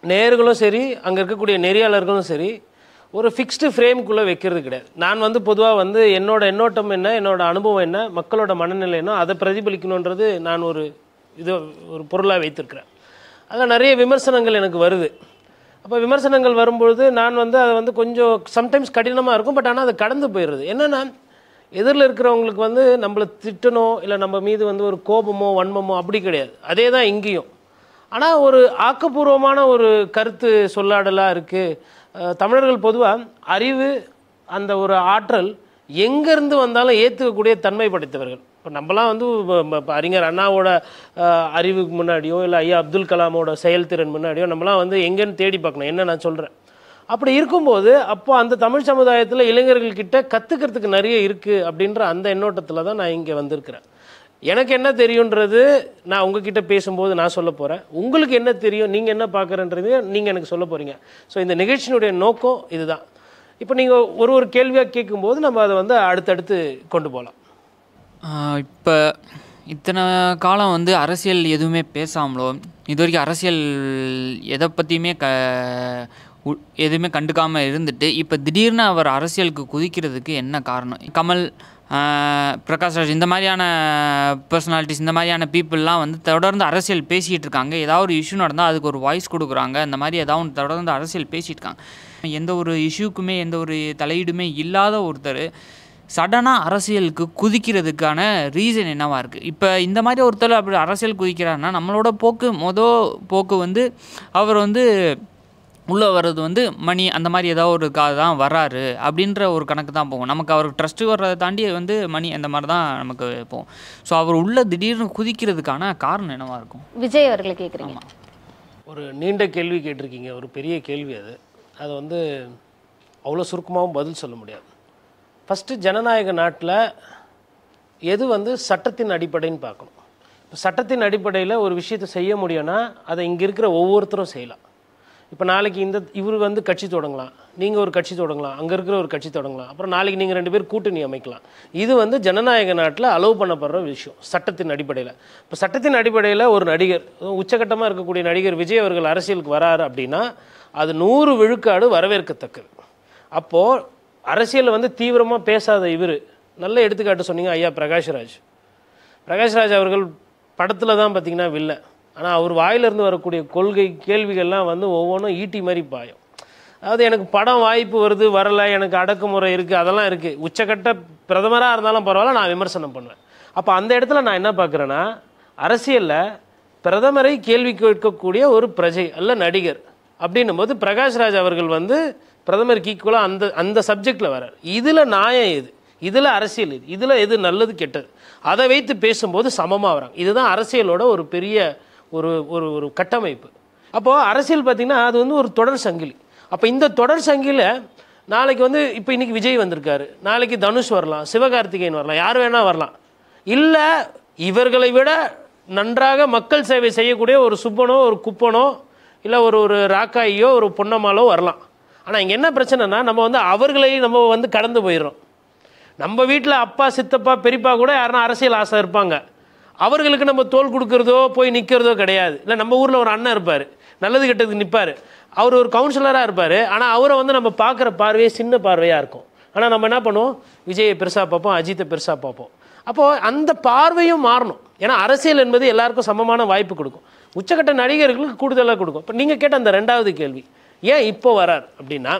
நேயர்களும் சரி, அங்கே இருக்கக்கூடிய நெறியாளர்களும் சரி, ஒரு ஃபிக்ஸ்டு ஃப்ரேம்குள்ளே வைக்கிறது கிடையாது. நான் வந்து பொதுவாக வந்து என்னோட எண்ணோட்டம் என்ன, என்னோட அனுபவம் என்ன, மக்களோட மனநிலை என்ன, அதை பிரதிபலிக்கணுன்றது நான் ஒரு பொருளாக வைத்திருக்கிறேன். அதில் நிறைய விமர்சனங்கள் எனக்கு வருது. அப்போ விமர்சனங்கள் வரும்பொழுது நான் வந்து அதை வந்து கொஞ்சம் சம்டைம்ஸ் கடினமாக இருக்கும், பட் ஆனால் அது கடந்து போயிடுது. என்னென்னா எதிரில் இருக்கிறவங்களுக்கு வந்து நம்மளை திட்டணும் இல்லை நம்ம மீது வந்து ஒரு கோபமோ வன்மமோ அப்படி கிடையாது, அதே தான் இங்கேயும். ஆனால் ஒரு ஆக்கப்பூர்வமான ஒரு கருத்து சொல்லாடலாக இருக்குது. தமிழர்கள் பொதுவாக அறிவு அந்த ஒரு ஆற்றல் எங்கேருந்து வந்தாலும் ஏற்றுக்கக்கூடிய தன்மை படைத்தவர்கள். இப்போ நம்மலாம் வந்து அறிஞர் அண்ணாவோட அறிவுக்கு முன்னாடியோ இல்லை ஐயா அப்துல் கலாமோட செயல்திறன் முன்னாடியோ நம்மலாம் வந்து எங்கேன்னு தேடி பார்க்கணும். என்ன நான் சொல்கிறேன், அப்படி இருக்கும்போது அப்போ அந்த தமிழ் சமுதாயத்தில் இளைஞர்கள்கிட்ட கற்றுக்கிறதுக்கு நிறைய இருக்குது அப்படின்ற அந்த எண்ணோட்டத்தில் தான் நான் இங்கே வந்திருக்கிறேன். எனக்கு என்ன தெரியுன்றது நான் உங்ககிட்ட பேசும்போது நான் சொல்ல போகிறேன். உங்களுக்கு என்ன தெரியும், நீங்கள் என்ன பார்க்குறன்றது நீங்கள் எனக்கு சொல்ல போகிறீங்க. ஸோ இந்த நிகழ்ச்சியினுடைய நோக்கம் இதுதான். இப்போ நீங்கள் ஒரு கேள்வியாக கேட்கும்போது நம்ம அதை வந்து அடுத்தடுத்து கொண்டு போகலாம். இப்போ இத்தனை காலம் வந்து அரசியல் எதுவுமே பேசாமலோ, இது வரைக்கும் அரசியல் எதை பற்றியுமே எதுவுமே கண்டுக்காமல் இருந்துட்டு இப்போ திடீர்னு அவர் அரசியலுக்கு குதிக்கிறதுக்கு என்ன காரணம்? கமல், பிரகாஷ்ராஜ் இந்த மாதிரியான பர்சனாலிட்டிஸ், இந்த மாதிரியான பீப்புளெலாம் வந்து தொடர்ந்து அரசியல் பேசிகிட்டு இருக்காங்க. ஏதாவது ஒரு இஷ்யூ நடந்தால் அதுக்கு ஒரு வாய்ஸ் கொடுக்குறாங்க. இந்த மாதிரி ஏதாவது தொடர்ந்து அரசியல் பேசிகிட்டு இருக்காங்க. எந்த ஒரு இஷ்யூக்குமே எந்த ஒரு தலையீடுமே இல்லாத ஒருத்தர் சடனாக அரசியலுக்கு குதிக்கிறதுக்கான ரீசன் என்னவாக இருக்குது? இப்போ இந்த மாதிரி ஒருத்தர் அப்படி அரசியல் குதிக்கிறாருன்னா நம்மளோட போக்கு வந்து அவர் வந்து உள்ளே வர்றது வந்து மணி அந்த மாதிரி ஏதாவது ஒரு தான் வராரு அப்படின்ற ஒரு கணக்கு தான் போகும். நமக்கு அவருக்கு ட்ரஸ்ட்டு வர்றதை தாண்டி வந்து மணி அந்த மாதிரி தான் நமக்கு போகும். ஸோ அவர் உள்ள திடீர்னு குதிக்கிறதுக்கான காரணம் என்னவாக இருக்கும்? விஜய் அவர்களை கேட்குறீங்க. ஒரு நீண்ட கேள்வி கேட்டிருக்கீங்க, ஒரு பெரிய கேள்வி. அது வந்து அவ்வளோ சுருக்கமாகவும் பதில் சொல்ல முடியாது. ஃபஸ்ட்டு ஜனநாயக நாட்டில் எது வந்து சட்டத்தின் அடிப்படைன்னு பார்க்கணும். இப்போ சட்டத்தின் அடிப்படையில் ஒரு விஷயத்தை செய்ய முடியும்னா அதை இங்கே இருக்கிற ஒவ்வொருத்தரும் செய்யலாம். இப்போ நாளைக்கு இவர் வந்து கட்சி தொடங்கலாம், நீங்கள் ஒரு கட்சி தொடங்கலாம், அங்கே இருக்கிற ஒரு கட்சி தொடங்கலாம், அப்புறம் நாளைக்கு நீங்கள் 2 பேர் கூட்டணி அமைக்கலாம். இது வந்து ஜனநாயக நாட்டில் அலோவ் பண்ணப்படுற விஷயம் சட்டத்தின் அடிப்படையில். இப்போ சட்டத்தின் அடிப்படையில் ஒரு நடிகர், உச்சகட்டமாக இருக்கக்கூடிய நடிகர் விஜய் அவர்கள் அரசியலுக்கு வராரு அப்படின்னா அது 100 விழுக்காடு வரவேற்கத்தக்கது. அப்போது அரசியலில் வந்து தீவிரமாக பேசாத இவர், நல்ல எடுத்துக்காட்டு சொன்னீங்க ஐயா பிரகாஷ்ராஜ் அவர்கள் படத்தில் தான் பார்த்திங்கன்னா வில்லை, ஆனால் அவர் வாயிலிருந்து வரக்கூடிய கொள்கை கேள்விகள்லாம் வந்து ஒவ்வொன்றும் ஈட்டி மாதிரி பாயும். அதாவது எனக்கு படம் வாய்ப்பு வருது வரலை, எனக்கு அடக்குமுறை இருக்குது, அதெல்லாம் இருக்குது. உச்சக்கட்ட பிரதமராக இருந்தாலும் பரவாயில்ல, நான் விமர்சனம் பண்ணுவேன். அப்போ அந்த இடத்துல நான் என்ன பார்க்குறேன்னா, அரசியலில் பிரதமரை கேள்வி கேட்கக்கூடிய ஒரு பிரஜை அல்ல நடிகர் அப்படின்னும் போது பிரகாஷ்ராஜ் அவர்கள் வந்து பிரதமருக்கு ஈக்குவலாக அந்த சப்ஜெக்டில் வரார். இதில் நியாயம் எது, இதில் அரசியல் எது, இதில் எது நல்லது கெட்டது, அதை வைத்து பேசும்போது சமமாக வராங்க. இதுதான் அரசியலோட ஒரு பெரிய ஒரு ஒரு ஒரு கட்டமைப்பு. அப்போது அரசியல் பார்த்திங்கன்னா அது வந்து ஒரு தொடர் சங்கிலி. அப்போ இந்த தொடர் சங்கிலியில் நாளைக்கு வந்து இப்போ இன்றைக்கி விஜய் வந்திருக்காரு, நாளைக்கு தனுஷ் வரலாம், சிவகார்த்திகேயன் வரலாம், யார் வேணால் வரலாம். இல்லை இவர்களை விட நன்றாக மக்கள் சேவை செய்யக்கூடிய ஒரு சுப்பனோ ஒரு குப்பனோ இல்லை ஒரு ராக்காயோ ஒரு பொன்னம்மாலோ வரலாம். ஆனால் இங்கே என்ன பிரச்சனைனா நம்ம வந்து அவர்களை நம்ம வந்து கடந்து போயிடுறோம். நம்ம வீட்டில் அப்பா சித்தப்பா பெரியப்பா கூட யாருன்னா அரசியல் ஆசை இருப்பாங்க, அவர்களுக்கு நம்ம தோல் கொடுக்குறதோ போய் நிற்கிறதோ கிடையாது. இல்லை நம்ம ஊரில் ஒரு அண்ணன் இருப்பார், நல்லது கெட்டதுக்கு நிற்பார், அவர் ஒரு கவுன்சிலராக இருப்பார், ஆனால் அவரை வந்து நம்ம பார்க்குற பார்வையே சின்ன பார்வையாக இருக்கும். ஆனால் நம்ம என்ன பண்ணுவோம், விஜயை பெருசாக பார்ப்போம், அஜித்தை பெருசாக பார்ப்போம். அப்போது அந்த பார்வையும் மாறணும். ஏன்னா அரசியல் என்பது எல்லாருக்கும் சமமான வாய்ப்பு கொடுக்கும், உச்சக்கட்ட நடிகர்களுக்கு கூடுதலாக கொடுக்கும். இப்போ நீங்கள் கேட்ட அந்த 2வது கேள்வி, ஏன் இப்போ வரார் அப்படின்னா,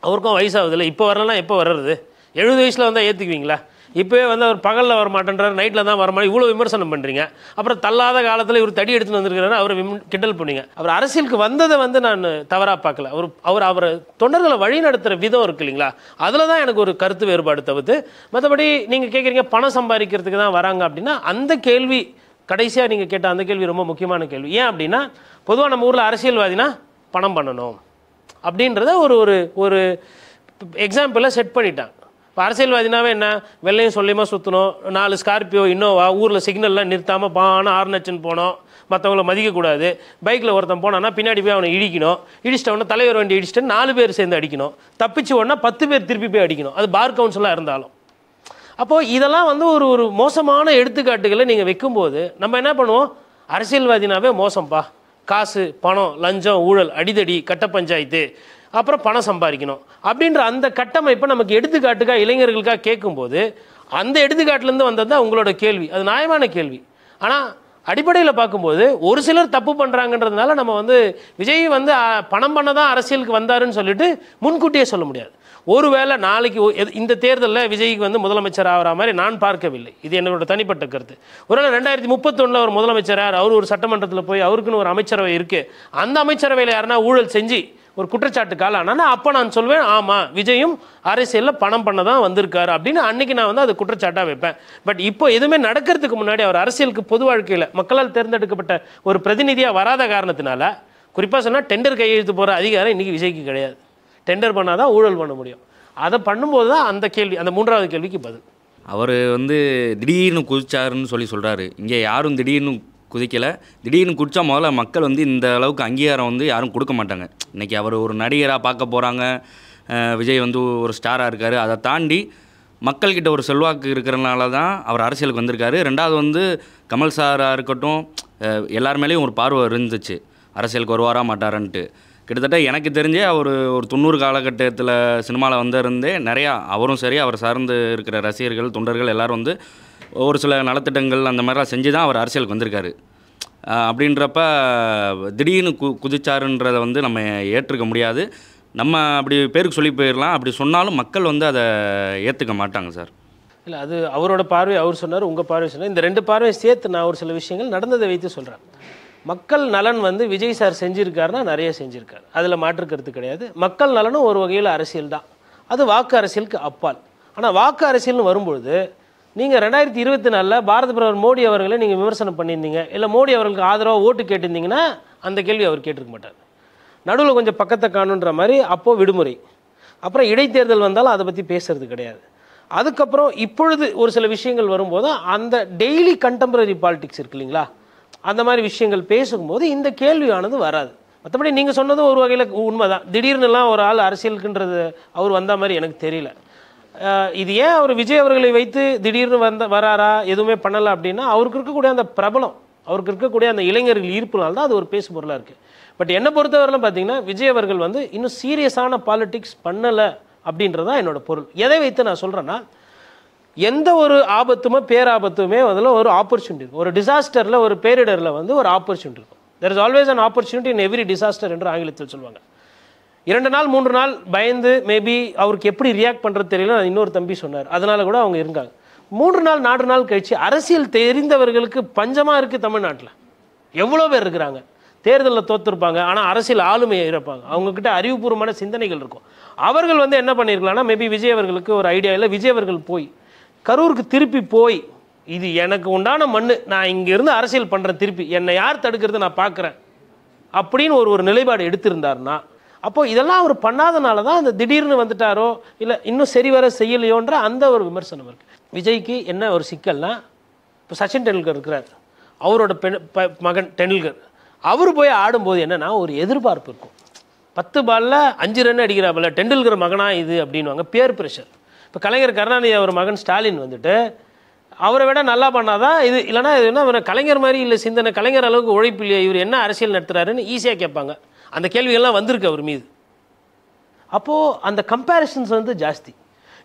அவருக்கும் வயசாகுதில்லை, இப்போ வரலன்னா எப்போ வர்றது? 70 வயசில் வந்தால் ஏற்றுக்குவீங்களா? இப்போவே வந்து அவர் பகலில் வர மாட்டேன்றார், நைட்டில் தான் வர மாட்டேன், இவ்வளோ விமர்சனம் பண்ணுறீங்க. அப்புறம் தள்ளாத காலத்தில் இவர் தடி எடுத்துன்னு வந்திருக்கிறாரு, அவரை கிண்டல் பண்ணுவீங்க. அவர் அரசியலுக்கு வந்ததை வந்து நான் தவறாக பார்க்கல. அவரை தொண்டர்களை வழி நடத்துகிற விதம் இருக்கு இல்லைங்களா, அதில் தான் எனக்கு ஒரு கருத்து வேறுபாடு தவிர்த்து. மற்றபடி நீங்கள் கேட்குறீங்க பணம் சம்பாதிக்கிறதுக்கு தான் வராங்க அப்படின்னா, அந்த கேள்வி கடைசியாக நீங்கள் கேட்ட அந்த கேள்வி ரொம்ப முக்கியமான கேள்வி. ஏன் அப்படின்னா, பொதுவாக நம்ம ஊரில் அரசியல்வாதினா பணம் பண்ணணும் அப்படின்றத ஒரு எக்ஸாம்பிளை செட் பண்ணிட்டாங்க. இப்போ அரசியல்வாதினாவே என்ன, வெள்ளையும் சொல்லியமா சுற்றணும், 4 ஸ்கார்பியோ இன்னோவா, ஊரில் சிக்னல்லாம் நிறுத்தாமல் பான ஆர்னச்சுன்னு போனோம், மற்றவங்கள மதிக்கக்கூடாது, பைக்கில் ஒருத்தன் போனான்னா பின்னாடி போய் அவனை இடிக்கணும், இடிச்சிட்டவொடனே தலைவர் வண்டி இடிச்சிட்டு 4 பேர் சேர்ந்து அடிக்கணும், தப்பிச்சு உடனே 10 பேர் திருப்பி போய் அடிக்கணும், அது பார் கவுன்சிலாக இருந்தாலும். அப்போது இதெல்லாம் வந்து ஒரு மோசமான எடுத்துக்காட்டுகளை நீங்கள் வைக்கும்போது நம்ம என்ன பண்ணுவோம், அரசியல்வாதினாவே மோசம்ப்பா, காசு பணம் லஞ்சம் ஊழல் அடிதடி கட்ட பஞ்சாயத்து அப்புறம் பணம் சம்பாதிக்கணும் அப்படின்ற அந்த கட்டமைப்பை நமக்கு எடுத்துக்காட்டுக்காக இளைஞர்களுக்காக கேட்கும்போது அந்த எடுத்துக்காட்டுலேருந்து வந்தது தான் உங்களோட கேள்வி. அது நியாயமான கேள்வி. ஆனால் அடிப்படையில் பார்க்கும்போது ஒரு சிலர் தப்பு பண்ணுறாங்கன்றதுனால நம்ம வந்து விஜய் வந்து பணம் பண்ண தான் அரசியலுக்கு வந்தாருன்னு சொல்லிட்டு முன்கூட்டியே சொல்ல முடியாது. ஒருவேளை நாளைக்கு இந்த தேர்தலில் விஜய்க்கு வந்து முதலமைச்சர் ஆகிற மாதிரி நான் பார்க்கவில்லை. இது என்னோட தனிப்பட்ட கருத்து. ஒருவேளை 2031 ஒரு முதலமைச்சர் அவர் ஒரு சட்டமன்றத்தில் போய் அவருக்குன்னு ஒரு அமைச்சரவை இருக்குது, அந்த அமைச்சரவையில் யாருன்னா ஊழல் செஞ்சு ஒரு குற்றச்சாட்டுக்கு ஆளானா அப்போ நான் சொல்வேன் ஆமாம் விஜயும் அரசியலில் பணம் பண்ண தான் வந்திருக்காரு அப்படின்னு அன்றைக்கி நான் வந்து அது குற்றச்சாட்டாக வைப்பேன். பட் இப்போ எதுவுமே நடக்கிறதுக்கு முன்னாடி அவர் அரசியலுக்கு பொது வாழ்க்கையில் மக்களால் தேர்ந்தெடுக்கப்பட்ட ஒரு பிரதிநிதியாக வராத காரணத்தினால, குறிப்பாக சொன்னால் டெண்டர் கையெழுத்து போகிற அதிகாரம் இன்றைக்கி விஜய்க்கு கிடையாது. டெண்டர் பண்ணால் தான் ஊழல் பண்ண முடியும். அதை பண்ணும்போது தான் அந்த கேள்வி, அந்த மூன்றாவது கேள்விக்கு பதில். அவர் வந்து திடீர்னு குதிச்சாருன்னு சொல்கிறாரு. இங்கே யாரும் திடீர்னு குதிக்கலை. திடீர்னு குதிச்சா முதல்ல மக்கள் வந்து இந்த அளவுக்கு அங்கீகாரம் வந்து யாரும் கொடுக்க மாட்டாங்க. இன்றைக்கி அவர் ஒரு நடிகராக பார்க்க போகிறாங்க, விஜய் வந்து ஒரு ஸ்டாராக இருக்கார். அதை தாண்டி மக்கள்கிட்ட ஒரு செல்வாக்கு இருக்கிறனால தான் அவர் அரசியலுக்கு வந்திருக்காரு. ரெண்டாவது வந்து கமல் சாராக இருக்கட்டும், எல்லார் மேலேயும் ஒரு பார்வை இருந்துச்சு அரசியலுக்கு வருவாரா மாட்டாரன்ட்டு. கிட்டத்தட்ட எனக்கு தெரிஞ்சே அவர் ஒரு 90 காலகட்டத்தில் சினிமாவில் வந்திருந்தே நிறையா அவரும் சரி அவர் சார்ந்து இருக்கிற ரசிகர்கள் தொண்டர்கள் எல்லோரும் வந்து ஒரு சில நலத்திட்டங்கள் அந்த மாதிரிலாம் செஞ்சு தான் அவர் அரசியலுக்கு வந்திருக்காரு. அப்படின்றப்ப திடீர்னு குதிச்சாருன்றதை வந்து நம்ம ஏற்றுக்க முடியாது. நம்ம அப்படி பேருக்கு சொல்லி போயிடலாம். அப்படி சொன்னாலும் மக்கள் வந்து அதை ஏற்றுக்க மாட்டாங்க சார். இல்லை, அது அவரோட பார்வை அவர் சொன்னார், உங்கள் பார்வை சொன்னார். இந்த ரெண்டு பார்வையை சேர்த்து நான் ஒரு சில விஷயங்கள் நடந்ததை வைத்து சொல்கிறேன். மக்கள் நலன் வந்து விஜய் சார் செஞ்சுருக்காருன்னா நிறைய செஞ்சுருக்காரு, அதில் மாற்றுக்கிறது கிடையாது. மக்கள் நலனும் ஒரு வகையில் அரசியல் தான், அது வாக்கு அரசியலுக்கு அப்பால். ஆனால் வாக்கு அரசியல்னு வரும்பொழுது நீங்கள் 2024 பாரத பிரதமர் மோடி அவர்களை நீங்கள் விமர்சனம் பண்ணியிருந்தீங்க, இல்லை மோடி அவர்களுக்கு ஆதரவாக ஓட்டு கேட்டிருந்தீங்கன்னா அந்த கேள்வி அவர் கேட்டிருக்க மாட்டார். நடுவில் கொஞ்சம் பக்கத்தை காணுன்ற மாதிரி அப்போது விடுமுறை, அப்புறம் இடைத்தேர்தல் வந்தாலும் அதை பற்றி பேசுறது கிடையாது. அதுக்கப்புறம் இப்பொழுது ஒரு சில விஷயங்கள் வரும்போது அந்த டெய்லி கண்டெம்பரரி பாலிடிக்ஸ் இருக்கு இல்லைங்களா, அந்த மாதிரி விஷயங்கள் பேசும்போது இந்த கேள்வியானது வராது. மற்றபடி நீங்கள் சொன்னதும் ஒரு வகையில் உண்மைதான். திடீர்னுலாம் ஒரு ஆள் அரசியலுக்குன்றது அவர் வந்த மாதிரி எனக்கு தெரியல. இது ஏன் அவர் விஜய் அவர்களை வைத்து திடீர்னு வராரா எதுவுமே பண்ணலை அப்படின்னா அவருக்கு இருக்கக்கூடிய அந்த பிரபலம், அவருக்கு இருக்கக்கூடிய அந்த இளைஞர்கள் ஈர்ப்புனால தான் அது ஒரு பேசு பொருளாக இருக்குது. பட் என்னை பொறுத்தவரையிலும் பார்த்தீங்கன்னா விஜய் அவர்கள் வந்து இன்னும் சீரியஸான பாலிடிக்ஸ் பண்ணலை அப்படின்றது தான் என்னோட பொருள். எதை வைத்து நான் சொல்கிறேன்னா, எந்த ஒரு ஆபத்துமோ பேராபத்துமே அதில் ஒரு ஆப்பர்ச்சுனிட்டி இருக்கும். ஒரு டிசாஸ்டரில் ஒரு பேரிடரில் வந்து ஒரு ஆப்பர்ச்சுனிட்டி இருக்கும். There is always an opportunity in every disaster என்று ஆங்கிலத்தில் சொல்லுவாங்க. 2 நாள் 3 நாள் பயந்து மேபி அவருக்கு எப்படி ரியாக்ட் பண்ணுறது தெரியல, இன்னொரு தம்பி சொன்னார், அதனால கூட அவங்க இருக்காங்க. 3 நாள் 4 நாள் கழிச்சு அரசியல் தெரிந்தவர்களுக்கு பஞ்சமாக இருக்குது தமிழ்நாட்டில். எவ்வளோ பேர் இருக்கிறாங்க, தேர்தலில் தோற்றுருப்பாங்க, ஆனால் அரசியல் ஆளுமையை இருப்பாங்க, அவங்கக்கிட்ட அறிவுபூர்வமான சிந்தனைகள் இருக்கும். அவர்கள் வந்து என்ன பண்ணியிருக்கலாம்னா, மேபி விஜய் அவர்களுக்கு ஒரு ஐடியா இல்லை, விஜய் அவர்கள் போய் கரூருக்கு திருப்பி போய் இது எனக்கு உண்டான மண், நான் இங்கேருந்து அரசியல் பண்ணுறேன், திருப்பி என்னை யார் தடுக்கிறது நான் பார்க்குறேன் அப்படின்னு ஒரு நிலைப்பாடு எடுத்திருந்தாருன்னா, அப்போது இதெல்லாம் அவர் பண்ணாதனால தான் அந்த திடீர்னு வந்துட்டாரோ இல்லை இன்னும் சரி வர செய்யலையோன்ற அந்த ஒரு விமர்சனம் இருக்குது. விஜய்க்கு என்ன ஒரு சிக்கல்னா, இப்போ சச்சின் டெண்டுல்கர் இருக்கிறார், அவரோட மகன் டெண்டுல்கர், அவர் போய் ஆடும்போது என்னென்னா ஒரு எதிர்பார்ப்பு இருக்கும். 10 பாலில் 5 ரன் அடிக்கிறாப்புல டெண்டுல்கர் மகனா இது அப்படின்வாங்க, பேர் ப்ரெஷர். இப்போ கலைஞர் கருணாநிதி அவர் மகன் ஸ்டாலின் வந்துட்டு அவரை விட நல்லா பண்ணாதான் இது, இல்லைனா இது என்ன கலைஞர் மாதிரி இல்லை சிந்தனை, கலைஞர் அளவுக்கு உழைப்பு இல்லையா, இவர் என்ன அரசியல் நடத்துகிறாருன்னு ஈஸியாக கேட்பாங்க. அந்த கேள்விகள்லாம் வந்திருக்கு அவர் மீது. அப்போது அந்த கம்பேரிசன்ஸ் வந்து ஜாஸ்தி.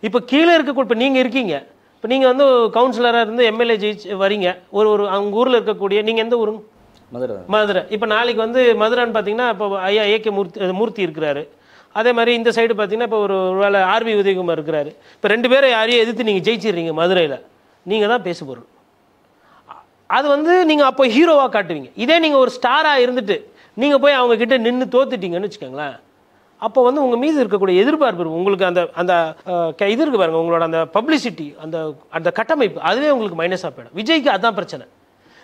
இப்போ கீழே இருக்க, இப்போ நீங்கள் இருக்கீங்க, இப்போ நீங்கள் வந்து கவுன்சிலராக இருந்து எம்எல்ஏ ஜெயிச்சு வரீங்க, ஒரு அவங்க ஊரில் இருக்கக்கூடிய, நீங்கள் எந்த ஊருங்க? மதுரை. இப்போ நாளைக்கு வந்து மதுரைன்னு பார்த்தீங்கன்னா இப்போ ஐயா ஏகே மூர்த்தி இருக்கிறாரு. அதே மாதிரி இந்த சைடு பார்த்தீங்கன்னா இப்போ ஒரு வேளை ஆர்பி உதயகுமார் இருக்கிறாரு. இப்போ 2 பேரை யாரையும் எதிர்த்து நீங்கள் ஜெயிச்சிடுறீங்க மதுரையில், நீங்கள் தான் பேசு பொருள். அது வந்து நீங்கள் அப்போ ஹீரோவாக காட்டுவீங்க. இதே நீங்கள் ஒரு ஸ்டாராக இருந்துட்டு நீங்கள் போய் அவங்கக்கிட்ட நின்று தோத்துட்டீங்கன்னு வச்சுக்கோங்களேன், அப்போ வந்து உங்கள் மீது இருக்கக்கூடிய எதிர்பார்ப்பு உங்களுக்கு அந்த அந்த இது இருக்குது பாருங்கள், உங்களோட அந்த பப்ளிசிட்டி, அந்த அந்த கட்டமைப்பு, அதுவே உங்களுக்கு மைனஸாக போயிடும். விஜய்க்கு அதுதான் பிரச்சனை.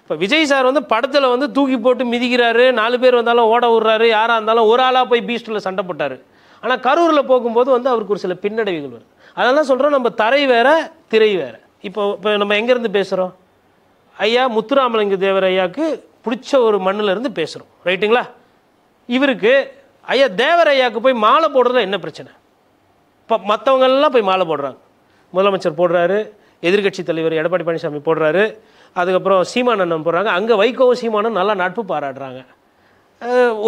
இப்போ விஜய் சார் வந்து படத்தில் வந்து தூக்கி போட்டு மிதிக்கிறாரு, 4 பேர் வந்தாலும் ஓட விட்றாரு, யாராக இருந்தாலும் ஒரு ஆளாக போய் பீஸ்டில் சண்டை போட்டார். ஆனால் கரூரில் போகும்போது வந்து அவருக்கு ஒரு சில பின்னடைவுகள் வருது. அதனால தான் சொல்கிறோம், நம்ம தரை வேறு திரை வேறு. இப்போ நம்ம எங்கேருந்து பேசுகிறோம், ஐயா முத்துராமலிங்க தேவர் ஐயாவுக்கு பிடிச்ச ஒரு மண்ணில் இருந்து பேசுகிறோம், ரைட்டுங்களா? இவருக்கு ஐயா தேவர் ஐயாவுக்கு போய் மாலை போடுறதுல என்ன பிரச்சனை? இப்போ மற்றவங்கெல்லாம் போய் மாலை போடுறாங்க, முதலமைச்சர் போடுறாரு, எதிர்கட்சி தலைவர் எடப்பாடி பழனிசாமி போடுறாரு, அதுக்கப்புறம் சீமானண்ணன் போடுறாங்க, அங்கே வைகோவும் சீமானும் நல்லா நட்பு பாராட்டுறாங்க.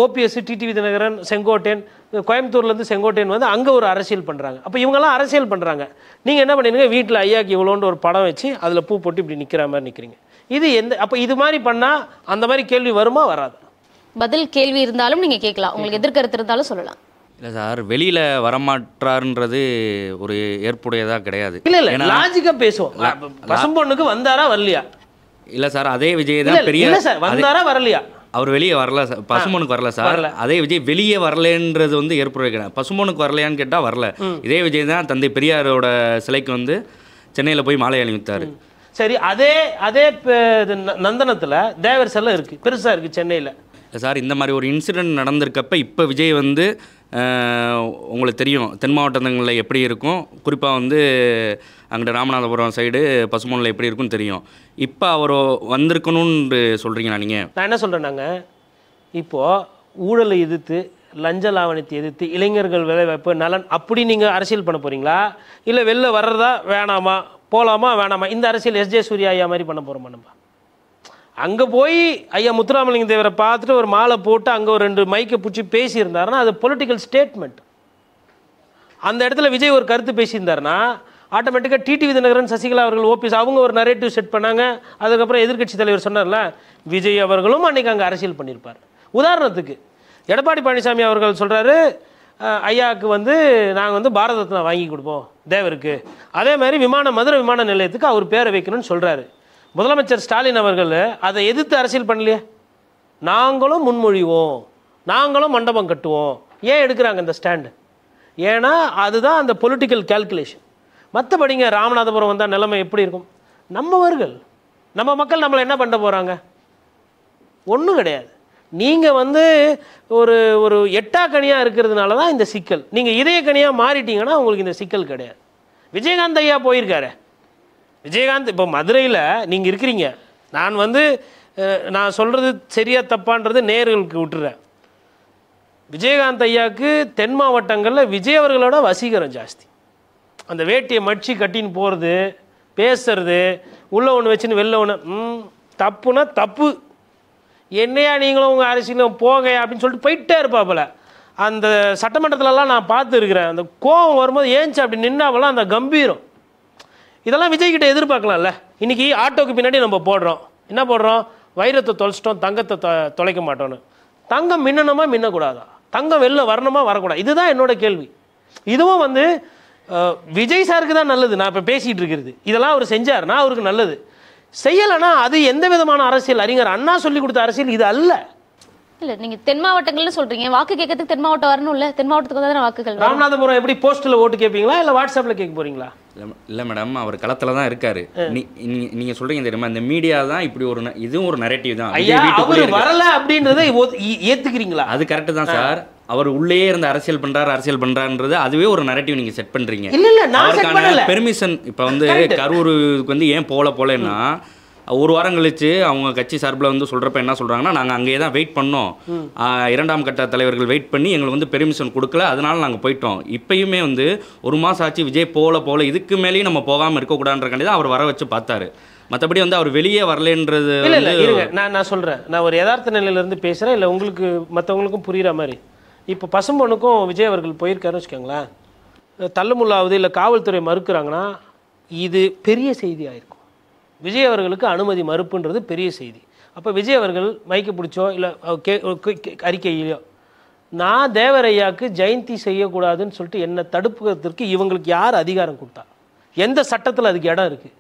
ஓபிஎஸ், டிடிவி தினகரன், செங்கோட்டையன், கோயம்புத்தூர்லேருந்து செங்கோட்டையன் வந்து அங்கே ஒரு அரசியல் பண்ணுறாங்க. அப்போ இவங்கெல்லாம் அரசியல் பண்ணுறாங்க. நீங்கள் என்ன பண்ணுறீங்க, வீட்டில் ஐயாக்கு இவ்வளோன்ற ஒரு படம் வச்சு அதில் பூ போட்டு இப்படி நிற்கிற மாதிரி நிற்கிறீங்க. இது அப்போ இது மாதிரி பண்ணால் அந்த மாதிரி கேள்வி வருமா வராது? பதில் கேள்வி இருந்தாலும் நீங்கள் கேட்கலாம், உங்களுக்கு எதிர்கருத்து இருந்தாலும் சொல்லலாம். இல்லை சார், வெளியில் வரமாட்டாருன்றது ஒரு ஏற்புடையதாக கிடையாது. இல்லை லாஜிக்காக பேசுவோம். பசும்பொண்ணுக்கு வந்தாரா வரலையா? இல்லை சார், அதே விஜய் தான் பெரிய. இல்லை சார், வந்தாரா வரலையா? அவர் வெளியே வரல சார், பசும்பொண்ணுக்கு வரல சார். அதே விஜய் வெளியே வரலன்றது வந்து ஏற்புடைய கிடையாது. பசும்பொண்ணுக்கு வரலையான்னு கேட்டால் வரல. இதே விஜய் தான் தந்தை பெரியாரோட சிலைக்கு வந்து சென்னையில் போய் மாலை அணிவித்தார். சரி, அதே நந்தனத்தில் தேவர் சிலை இருக்குது, பெருசாக இருக்குது சென்னையில். சார், இந்த மாதிரி ஒரு இன்சிடெண்ட் நடந்திருக்கப்ப இப்போ விஜய் வந்து உங்களுக்கு தெரியும் தென் மாவட்டங்களில் எப்படி இருக்கும், குறிப்பாக வந்து அங்கிட்ட ராமநாதபுரம் சைடு பசுமொழியில் எப்படி இருக்குன்னு தெரியும். இப்போ அவர் வந்திருக்கணும்னு சொல்கிறீங்களா நீங்கள்? நான் என்ன சொல்கிறேன்னாங்க, இப்போது ஊழலை எதிர்த்து லஞ்ச லாவணத்தை எதிர்த்து இளைஞர்கள் வேலைவாய்ப்பு நலன் அப்படி நீங்கள் அரசியல் பண்ண போகிறீங்களா, இல்லை வெளில வர்றதா வேணாமா, போகலாமா வேணாமா, இந்த அரசியல் எஸ்ஜே சூர்யா ஐயா மாதிரி பண்ண போகிறோமா? நம்ம அங்கே போய் ஐயா முத்துராமலிங்க தேவரை பார்த்துட்டு ஒரு மாலை போட்டு அங்கே ஒரு 2 மைக்கை பிடிச்சி பேசியிருந்தாருன்னா அது பொலிட்டிக்கல் ஸ்டேட்மெண்ட். அந்த இடத்துல விஜய் ஒரு கருத்து பேசியிருந்தாருன்னா ஆட்டோமேட்டிக்காக டிடிவி தினகரன், சசிகலா அவர்கள், ஓபிஎஸ் அவங்க ஒரு நரேட்டிவ் செட் பண்ணாங்க. அதுக்கப்புறம் எதிர்க்கட்சி தலைவர் சொன்னார்ல, விஜய் அவர்களும் அன்றைக்கி அங்கே அரசியல் பண்ணியிருப்பார். உதாரணத்துக்கு எடப்பாடி பழனிசாமி அவர்கள் சொல்கிறாரு, ஐயாவுக்கு வந்து நாங்கள் வந்து பாரத ரத்னா வாங்கி கொடுப்போம் தேவருக்கு, அதே மாதிரி மதுரை விமான நிலையத்துக்கு அவர் பேரை வைக்கணும்னு சொல்கிறாரு. முதலமைச்சர் ஸ்டாலின் அவர்கள் அதை எதிர்த்து அரசியல் பண்ணலையே, நாங்களும் முன்மொழிவோம், நாங்களும் மண்டபம் கட்டுவோம். ஏன் எடுக்கிறாங்க இந்த ஸ்டாண்டு? ஏன்னா அதுதான் அந்த பொலிட்டிக்கல் கால்குலேஷன். மற்றபடிங்க ராமநாதபுரம் வந்தால் நிலைமை எப்படி இருக்கும்? நம்மவர்கள் நம்ம மக்கள் நம்மளை என்ன பண்ண போகிறாங்க? ஒன்றும் கிடையாது. நீங்கள் வந்து ஒரு எட்டாக்கனியாக இருக்கிறதுனால தான் இந்த சிக்கல். நீங்கள் இதயக்கனியாக மாறிட்டீங்கன்னா உங்களுக்கு இந்த சிக்கல் கிடையாது. விஜயகாந்த் ஐயா போயிருக்காரு. விஜயகாந்த் இப்போ மதுரையில் நீங்கள் இருக்கிறீங்க, நான் சொல்கிறது சரியா தப்பான்றது நேர்களுக்கு விட்டுறேன். விஜயகாந்த் ஐயாவுக்கு தென் மாவட்டங்களில் விஜய் அவர்களோட வசீகரம் ஜாஸ்தி. அந்த வேட்டியை மடிச்சு கட்டின்னு போகிறது, பேசுறது, உள்ளே ஒன்று வச்சுன்னு வெளில ஒன்று, தப்புனா தப்பு, என்னையா நீங்களும் உங்கள் அரசியலும் போக அப்படின்னு சொல்லிட்டு போயிட்டே இருப்பாப்புல. அந்த சட்டமன்றத்திலலாம் நான் பார்த்துருக்குறேன், அந்த கோவம் வரும்போது ஏஞ்சி அப்படி நின்னாவெல்லாம் அந்த கம்பீரம், இதெல்லாம் விஜய்கிட்ட எதிர்பார்க்கலாம்ல. இன்றைக்கி ஆட்டோக்கு பின்னாடி நம்ம போடுறோம், என்ன போடுறோம், வைரத்தை தொலைச்சிட்டோம், தங்கத்தை தொலைக்க மாட்டோன்னு. தங்கம் மின்னணுமா மின்னக்கூடாதா? தங்கம் வெளில வரணுமா வரக்கூடாது? இதுதான் என்னோட கேள்வி. இதுவும் வந்து விஜய் சாருக்கு தான் நல்லது. நான் இப்போ பேசிகிட்டு இருக்கிறது இதெல்லாம் அவர் செஞ்சார்னா அவருக்கு நல்லது, செய்யலைன்னா அது எந்த விதமான அரசியல்? அறிஞர் அண்ணா சொல்லி கொடுத்த அரசியல் இது அல்ல. இல்லை, நீங்கள் தென் மாவட்டங்கள்னு சொல்கிறீங்க, வாக்கு கேட்கறதுக்கு தென் மாவட்டம் வரணும் இல்லை? தென் மாவட்டத்துக்கு தான் வாக்குகள். ராமநாதபுரம் எப்படி போஸ்ட்டில் ஓட்டு கேட்பீங்களா இல்லை வாட்ஸ்அப்பில் கேட்க போகிறீங்களா? இல்லை மேடம், அவர் களத்தில் தான் இருக்காரு. நீங்கள் சொல்கிறீங்க தெரியுமா, இந்த மீடியா தான் இப்படி ஒரு இதுவும் ஒரு நரேட்டிவ் தான். ஐயா, அவர் வரல அப்படின்றத ஏற்றுக்கிறீங்களா? அது கரெக்டு தான் சார். அவர் உள்ளே இருந்து அரசியல் பண்ணுறான்றது அதுவே ஒரு நரேட்டிவ் நீங்கள் செட் பண்ணுறீங்க. அவருக்கான பெர்மிஷன் இப்போ வந்து கரூருக்கு வந்து ஏன் போகலன்னா, ஒரு வாரம் கழிச்சு அவங்க கட்சி சார்பில் வந்து சொல்கிறப்ப என்ன சொல்கிறாங்கன்னா, நாங்கள் அங்கேயே தான் வெயிட் பண்ணோம், 2ஆம் கட்ட தலைவர்கள் வெயிட் பண்ணி எங்களுக்கு வந்து பெர்மிஷன் கொடுக்கல, அதனால நாங்கள் போயிட்டோம். இப்பயுமே வந்து 1 மாதம் ஆச்சு விஜய் போகல, இதுக்கு மேலேயும் நம்ம போகாமல் இருக்கக்கூடாதுன்றக்காண்டி தான் அவர் வர வச்சு பார்த்தாரு. மற்றபடி வந்து அவர் வெளியே வரலன்றது இல்லை இருங்க, நான் சொல்கிறேன், நான் ஒரு யதார்த்த நிலையிலேருந்து பேசுகிறேன், இல்லை உங்களுக்கு மற்றவங்களுக்கும் புரிகிற மாதிரி. இப்போ பசும்பொண்ணுக்கும் விஜய் அவர்கள் போயிருக்காருன்னு வச்சுக்கோங்களேன், தள்ளுமுள்ளாவது இல்லை காவல்துறை மறுக்கிறாங்கன்னா இது பெரிய செய்தியாக இருக்கும். விஜய் அவர்களுக்கு அனுமதி மறுப்புன்றது பெரிய செய்தி. அப்போ விஜய் அவர்கள் மைக்கு பிடிச்சோ இல்லை அறிக்கையிலையோ, நான் தேவரையாவுக்கு ஜெயந்தி செய்யக்கூடாதுன்னு சொல்லிட்டு என்னை தடுப்புறதுக்கு இவங்களுக்கு யார் அதிகாரம் கொடுத்தா? எந்த சட்டத்தில் அதுக்கு இடம் இருக்குது?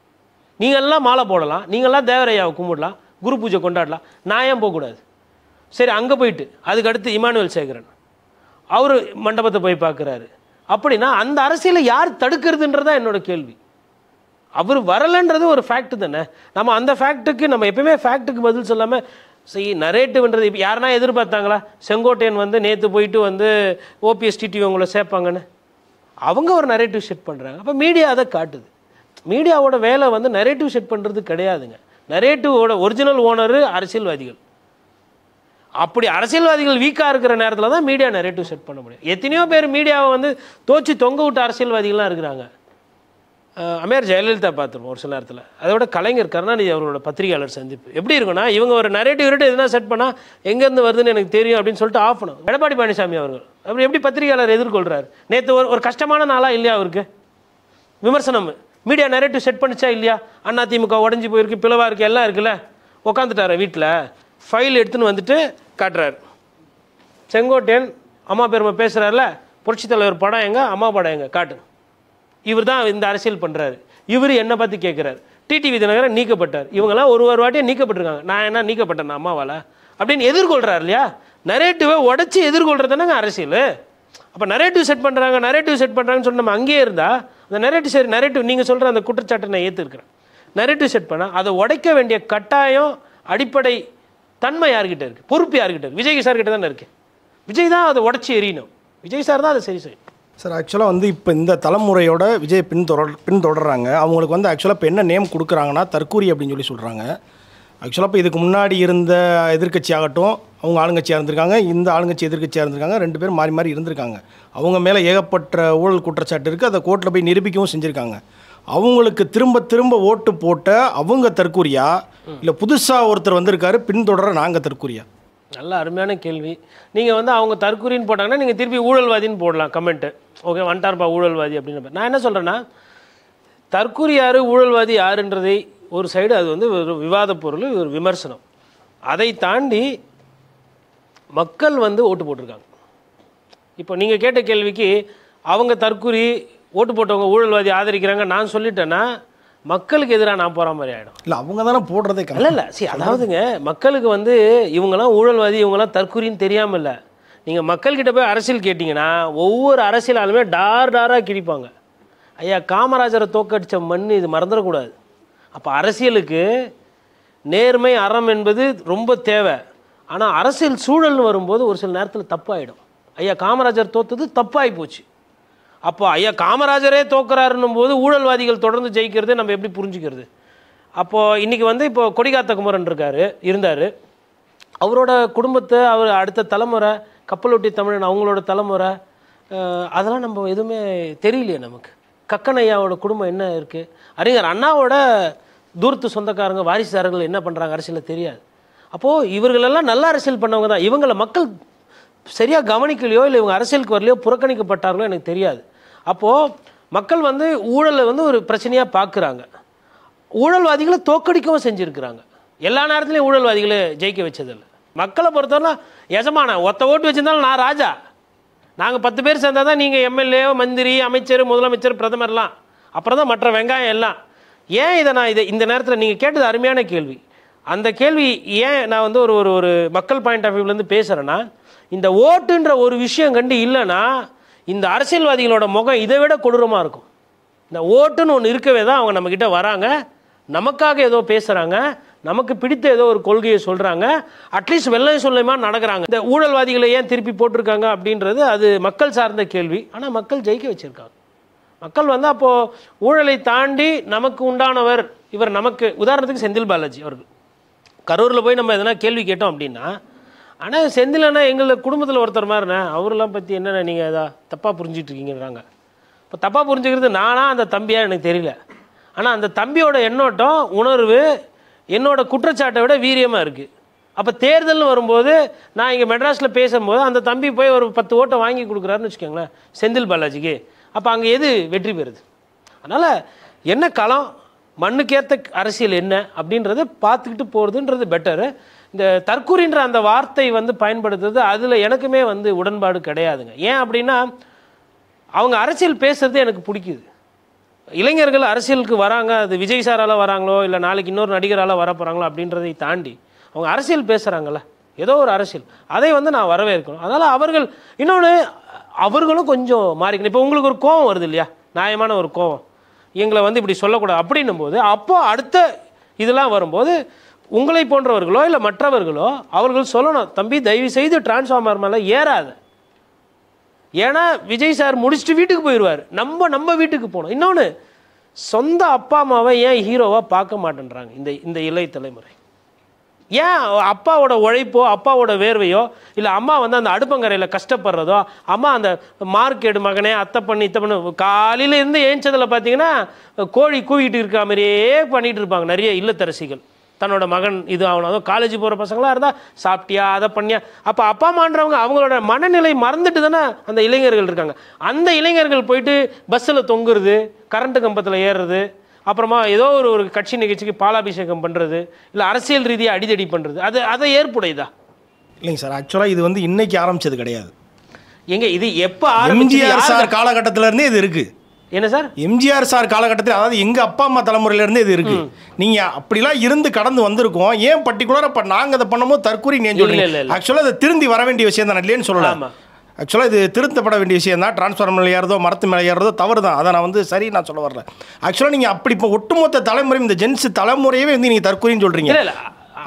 நீங்கள்லாம் மாலை போடலாம், நீங்கள்லாம் தேவரையாவை கும்பிடலாம், குரு பூஜை கொண்டாடலாம், நான் ஏன் போகக்கூடாது? சரி, அங்கே போயிட்டு அதுக்கடுத்து இமானுவேல் சேகரன் அவர் மண்டபத்தை போய் பார்க்குறாரு. அப்படின்னா அந்த அரசியலை யார் தடுக்கிறதுன்றதான் என்னோட கேள்வி. அவர் வரலைன்றது ஒரு ஃபேக்ட் தானே. நம்ம அந்த ஃபேக்ட்டுக்கு நம்ம எப்பயுமே ஃபேக்ட்டுக்கு பதில் சொல்லாமல் நரேட்டிவ்ன்றது இப்போ யாருன்னா எதிர்பார்த்தாங்களா? செங்கோட்டையன் வந்து நேற்று போயிட்டு வந்து ஓபிஎஸ் டிடிவி உங்களை சேர்ப்பாங்கன்னு அவங்க ஒரு நரேட்டிவ் செட் பண்ணுறாங்க. அப்போ மீடியா அதை காட்டுது. மீடியாவோட வேலை வந்து நரேட்டிவ் செட் பண்ணுறது கிடையாதுங்க. நரேட்டிவோட ஒரிஜினல் ஓனர் அரசியல்வாதிகள். அப்படி அரசியல்வாதிகள் வீக்காக இருக்கிற நேரத்தில் தான் மீடியா நரேட்டிவ் செட் பண்ண முடியும். எத்தனையோ பேர் மீடியாவை வந்து தோச்சி தொங்க விட்ட அரசியல்வாதிகள்லாம் இருக்கிறாங்க. அமேர் ஜெயலலிதா பார்த்துருவோம் ஒரு சில நேரத்தில். அதோட கலைஞர் கருணாநிதி அவரோட பத்திரிகையாளர் சந்திப்பு எப்படி இருக்குன்னா, இவங்க ஒரு நரேட்டிவ் எதுனா செட் பண்ணால் எங்கேருந்து வருதுன்னு எனக்கு தெரியும் அப்படின்னு சொல்லிட்டு ஆஃப் பண்ணும். எடப்பாடி பழனிசாமி அவர்கள் அப்படி எப்படி பத்திரிகையாளர் எதிர்கொள்கிறார்? நேற்று ஒரு கஷ்டமான நாளாக இல்லையா அவருக்கு? விமர்சனம் மீடியா நரேட்டிவ் செட் பண்ணிச்சா இல்லையா? அதிமுக உடஞ்சி போயிருக்கு, பிளவாக இருக்குது, எல்லாம் இருக்குல்ல. உட்காந்துட்டார வீட்டில், ஃபைல் எடுத்துன்னு வந்துட்டு காட்டுறாரு. செங்கோட்டையன் அம்மா பெருமை பேசுகிறாருல, புரட்சித் தலைவர் படம் எங்க, அம்மா படம் எங்க காட்டு. இவர் தான் இந்த அரசியல் பண்ணுறாரு. இவர் என்னை பற்றி கேட்குறாரு. டிடிவி தினகரன் நீக்கப்பட்டார். இவங்கெல்லாம் ஒரு வாட்டியே நீக்கப்பட்டிருக்காங்க. நான் என்ன நீக்கப்பட்டேன் அம்மாவால் அப்படின்னு எதிர்கொள்கிறார் இல்லையா? நரேட்டிவை உடச்சி எதிர்கொள்கிறது தானங்க அரசியல். அப்போ நரேட்டிவ் செட் பண்ணுறாங்கன்னு சொல்லி நம்ம அங்கேயே இருந்தால் அந்த நரேட்டிவ் நீங்கள் சொல்கிற அந்த குற்றச்சாட்டை நான் ஏற்றுருக்கிறேன். நரேட்டிவ் செட் பண்ணால் அதை உடைக்க வேண்டிய கட்டாயம், அடிப்படை தன்மை யார்கிட்ட இருக்குது? பொறுப்பு யார்கிட்ட இருக்குது? விஜய் சார் கிட்ட தானே இருக்குது. விஜய் தான் அதை உடச்சி எறியணும். விஜய் சார் தான் அதை சரி செய்யணும். சார் ஆக்சுவலாக வந்து இப்போ இந்த தலைமுறையோட விஜய் பின்தொடர்றாங்க. அவங்களுக்கு வந்து ஆக்சுவலாக இப்போ என்ன நேம் கொடுக்குறாங்கன்னா தற்கூரி அப்படின்னு சொல்லி சொல்கிறாங்க. ஆக்சுவலாக இப்போ இதுக்கு முன்னாடி இருந்த எதிர்க்கட்சி ஆகட்டும், அவங்க ஆளுங்கட்சியாக இருந்திருக்காங்க, இந்த ஆளுங்கட்சி எதிர்க்கட்சியாக இருந்திருக்காங்க, 2 பேரும் மாறி மாறி இருந்திருக்காங்க. அவங்க மேலே ஏகப்பட்ட ஊழல் குற்றச்சாட்டு இருக்குது. அதை கோர்ட்டில் போய் நிரூபிக்கவும் செஞ்சுருக்காங்க. அவங்களுக்கு திரும்ப திரும்ப ஓட்டு போட்ட அவங்க தற்கூரியா, இல்லை புதுசாக ஒருத்தர் வந்திருக்காரு பின்தொடர நாங்கள் தற்கூரியா? நல்ல அருமையான கேள்வி. நீங்கள் வந்து அவங்க தற்கூரின்னு போட்டாங்கன்னா நீங்கள் திருப்பி ஊழல்வாதின்னு போடலாம் கமெண்ட்டு. ஓகே, வந்துட்டார்ப்பா ஊழல்வாதி அப்படின்னு. நான் என்ன சொல்கிறேன்னா, தற்கூரி யார், ஊழல்வாதி யாருன்றதை ஒரு சைடு அது வந்து ஒரு விவாத பொருள், ஒரு விமர்சனம். அதை தாண்டி மக்கள் வந்து ஓட்டு போட்டிருக்காங்க. இப்போ நீங்கள் கேட்ட கேள்விக்கு அவங்க தற்கூரி, ஓட்டு போட்டவங்க ஊழல்வாதி ஆதரிக்கிறாங்க நான் சொல்லிட்டேன்னா மக்களுக்கு எதிராக நான் போகிற மாதிரி ஆகிடும். இல்லை, அவங்க தானே போடுறதே. இல்லை அதாவதுங்க, மக்களுக்கு வந்து இவங்கெல்லாம் ஊழல்வாதி, இவங்கெல்லாம் தற்கூரின்னு தெரியாமல் இல்லை. நீங்கள் மக்கள்கிட்ட போய் அரசியல் கேட்டிங்கன்னா ஒவ்வொரு அரசியல் ஆளுமே டாராக கிழிப்பாங்க. ஐயா காமராஜரை தோக்கடித்த மண் இது மறந்துடக்கூடாது. அப்போ அரசியலுக்கு நேர்மை, அறம் என்பது ரொம்ப தேவை. ஆனால் அரசியல் சூழல்னு வரும்போது ஒரு சில நேரத்தில் தப்பாயிடும். ஐயா காமராஜர் தோத்தது தப்பாகி போச்சு. அப்போ ஐயா காமராஜரே தோக்குறாருன்னும் போது ஊழல்வாதிகள் தொடர்ந்து ஜெயிக்கிறது நம்ம எப்படி புரிஞ்சுக்கிறது? அப்போது இன்றைக்கி வந்து இப்போ கொடிகாத்த குமரன் இருந்தார். அவரோட குடும்பத்தை, அவர் அடுத்த தலைமுறை, கப்பலொட்டி தமிழன் அவங்களோட தலைமுறை, அதெல்லாம் நம்ம எதுவுமே தெரியலையே நமக்கு. கக்கன் ஐயாவோட குடும்பம் என்ன இருக்குது, அறிஞர் அண்ணாவோட தூரத்து சொந்தக்காரங்க வாரிசுதாரர்கள் என்ன பண்ணுறாங்க அரசியலில் தெரியாது. அப்போது இவர்களெல்லாம் நல்ல அரசியல் பண்ணவங்க தான். இவங்களை மக்கள் சரியாக கவனிக்கலையோ, இல்லை இவங்க அரசியலுக்கு வரலையோ, புறக்கணிக்கப்பட்டார்களோ எனக்கு தெரியாது. அப்போது மக்கள் வந்து ஊழலை வந்து ஒரு பிரச்சனையாக பார்க்குறாங்க. ஊழல்வாதிகளை தோக்கடிக்கவும் செஞ்சுருக்கிறாங்க. எல்லா நேரத்துலையும் ஊழல்வாதிகளை ஜெயிக்க வச்சதில்லை. மக்களை பொறுத்தவரை எஜமான ஒத்த ஓட்டு வச்சுருந்தாலும் நான் ராஜா, நாங்கள் 10 பேர் சேர்ந்தால் தான் நீங்கள் எம்எல்ஏ, மந்திரி, அமைச்சர், முதலமைச்சர், பிரதமர்லாம், அப்புறம் தான் மற்ற வெங்காயம் எல்லாம். ஏன் இதை இந்த நேரத்தில் நீங்கள் கேட்டது அருமையான கேள்வி. அந்த கேள்வி ஏன் நான் வந்து ஒரு ஒரு மக்கள் பாயிண்ட் ஆஃப் வியூலேருந்து பேசுகிறேன்னா, இந்த ஓட்டுன்ற ஒரு விஷயம் கண்டு இல்லைன்னா இந்த அரசியல்வாதிகளோட முகம் இதை விட கொடூரமாக இருக்கும். இந்த ஓட்டுன்னு ஒன்று இருக்கவே தான் அவங்க நம்மக்கிட்ட வராங்க, நமக்காக ஏதோ பேசுகிறாங்க, நமக்கு பிடித்த ஏதோ ஒரு கொள்கையை சொல்கிறாங்க, அட்லீஸ்ட் வெள்ளை சொல்லையுமா நடக்கிறாங்க. இந்த ஊழல்வாதிகளை ஏன் திருப்பி போட்டிருக்காங்க அப்படின்றது அது மக்கள் சார்ந்த கேள்வி. ஆனால் மக்கள் ஜெயிக்க வச்சுருக்காங்க. மக்கள் வந்து அப்போது ஊழலை தாண்டி நமக்கு உண்டானவர் இவர். நமக்கு உதாரணத்துக்கு செந்தில் பாலாஜி அவர்கள் கரூரில் போய் நம்ம எதனா கேள்வி கேட்டோம் அப்படின்னா, ஆனால் செந்திலன்னா எங்கள் குடும்பத்தில் ஒருத்தர் மாதிரிண்ணே, அவரெல்லாம் பற்றி என்னென்ன நீங்கள் எதா தப்பாக புரிஞ்சிட்ருக்கீங்கன்றாங்க. இப்போ தப்பாக புரிஞ்சுக்கிறது நானா அந்த தம்பியாக எனக்கு தெரியல. ஆனால் அந்த தம்பியோட எண்ணோட்டம், உணர்வு என்னோட குற்றச்சாட்டை விட வீரியமாக இருக்குது. அப்போ தேர்தல்னு வரும்போது நான் இங்கே மெட்ராஸில் பேசும்போது அந்த தம்பி போய் ஒரு 10 ஓட்டை வாங்கி கொடுக்குறாருன்னு வச்சுக்கோங்களேன் செந்தில் பாலாஜிக்கு. அப்போ அங்கே எது வெற்றி பெறுது? அதனால் என்ன களம், மண்ணுக்கேற்ற அரசியல் என்ன அப்படின்றத பார்த்துக்கிட்டு போகிறதுன்றது பெட்டரு. இந்த தற்கூரின்ற அந்த வார்த்தை வந்து பயன்படுத்துறது அதில் எனக்குமே வந்து உடன்பாடு கிடையாதுங்க. ஏன் அப்படின்னா அவங்க அரசியல் பேசுறது எனக்கு பிடிக்குது. இளைஞர்கள் அரசியலுக்கு வராங்க, அது விஜய் சாரால் வராங்களோ இல்லை நாளைக்கு இன்னொரு நடிகரால் வர போகிறாங்களோ அப்படின்றதை தாண்டி அவங்க அரசியல் பேசுகிறாங்கள, ஏதோ ஒரு அரசியல், அதை வந்து நான் வரவேற்கணும். அதனால் அவர்கள் இன்னொன்று அவர்களும் கொஞ்சம் மாறிக்கணும். இப்போ உங்களுக்கு ஒரு கோபம் வருது இல்லையா, நியாயமான ஒரு கோபம், எங்களை வந்து இப்படி சொல்லக்கூடாது அப்படின்னும் போது, அப்போது அடுத்த இதெல்லாம் வரும்போது உங்களை போன்றவர்களோ இல்லை மற்றவர்களோ அவர்கள் சொல்லணும், தம்பி தயவு செய்து டிரான்ஸ்ஃபார்மர் மேலே ஏறாத. ஏன்னா விஜய் சார் முடிச்சுட்டு வீட்டுக்கு போயிடுவார், நம்ம வீட்டுக்கு போகணும். இன்னொன்று, சொந்த அப்பா அம்மாவை ஏன் ஹீரோவாக பார்க்க மாட்டேன்றாங்க இந்த இளைய தலைமுறை? ஏன் அப்பாவோட உழைப்போ அப்பாவோட வேர்வையோ இல்லை அம்மா வந்து அந்த அடுப்பங்கரையில் கஷ்டப்படுறதோ, அம்மா அந்த மார்க்கெட் மகனே அத்தை பண்ணி இத்தை பண்ணு காலையில் இருந்து ஏஞ்சதில் பார்த்தீங்கன்னா கோழி கூவிட்டு இருக்க மாதிரியே பண்ணிகிட்டு இருப்பாங்க நிறைய இல்லத்தரசிகள். தன்னோட மகன் இது ஆகணும், அதுவும் காலேஜ் போகிற பசங்களாக இருந்தால் சாப்பிட்டியா அதை பண்ணியா. அப்போ அப்பா அம்மான்றவங்க அவங்களோட மனநிலை மறந்துட்டு தானே அந்த இளைஞர்கள் இருக்காங்க. அந்த இளைஞர்கள் போயிட்டு பஸ்ஸில் தொங்குறது, கரண்ட்டு கம்பத்தில் ஏறுறது, அப்புறமா ஏதோ ஒரு கட்சி நிகழ்ச்சிக்கு பாலாபிஷேகம் பண்ணுறது, இல்லை அரசியல் ரீதியாக அடிதடி பண்ணுறது, அதை ஏற்புடையதா? இல்லைங்க சார், ஆக்சுவலாக இது வந்து இன்னைக்கு ஆரம்பிச்சது கிடையாது. எங்க இது எப்போ எம்ஜிஆர் சார் காலகட்டத்திலேருந்தே இது இருக்குது. என்ன சார்? எம்ஜிஆர் சார் காலகட்டத்தில், அதாவது எங்கள் அப்பா அம்மா தலைமுறையிலேருந்தே இது இருக்குது. நீங்கள் அப்படிலாம் இருந்து கடந்து வந்திருக்கோம். ஏன் பர்டிகுலராக இப்போ நாங்கள் அதை பண்ணும்போது தற்கூரி நீங்கள் சொல்கிறீங்க. ஆக்சுவலாக அதை திருந்தி வர வேண்டிய விஷயம் தான், இல்லைன்னு சொல்லலாம். ஆக்சுவலாக இது திருத்தப்பட வேண்டிய விஷயம் தான். டிரான்ஸ்ஃபார்மர் மேலே ஏறதோ மரத்து மேலே ஏறதோ தவறு தான். அதை நான் வந்து சரி நான் சொல்ல வரல. ஆக்சுவலாக நீங்கள் அப்படி இப்போ ஒட்டுமொத்த தலைமுறை இந்த ஜென்ஸ் தலைமுறையவே வந்து நீங்கள் தற்கூரின்னு சொல்கிறீங்க.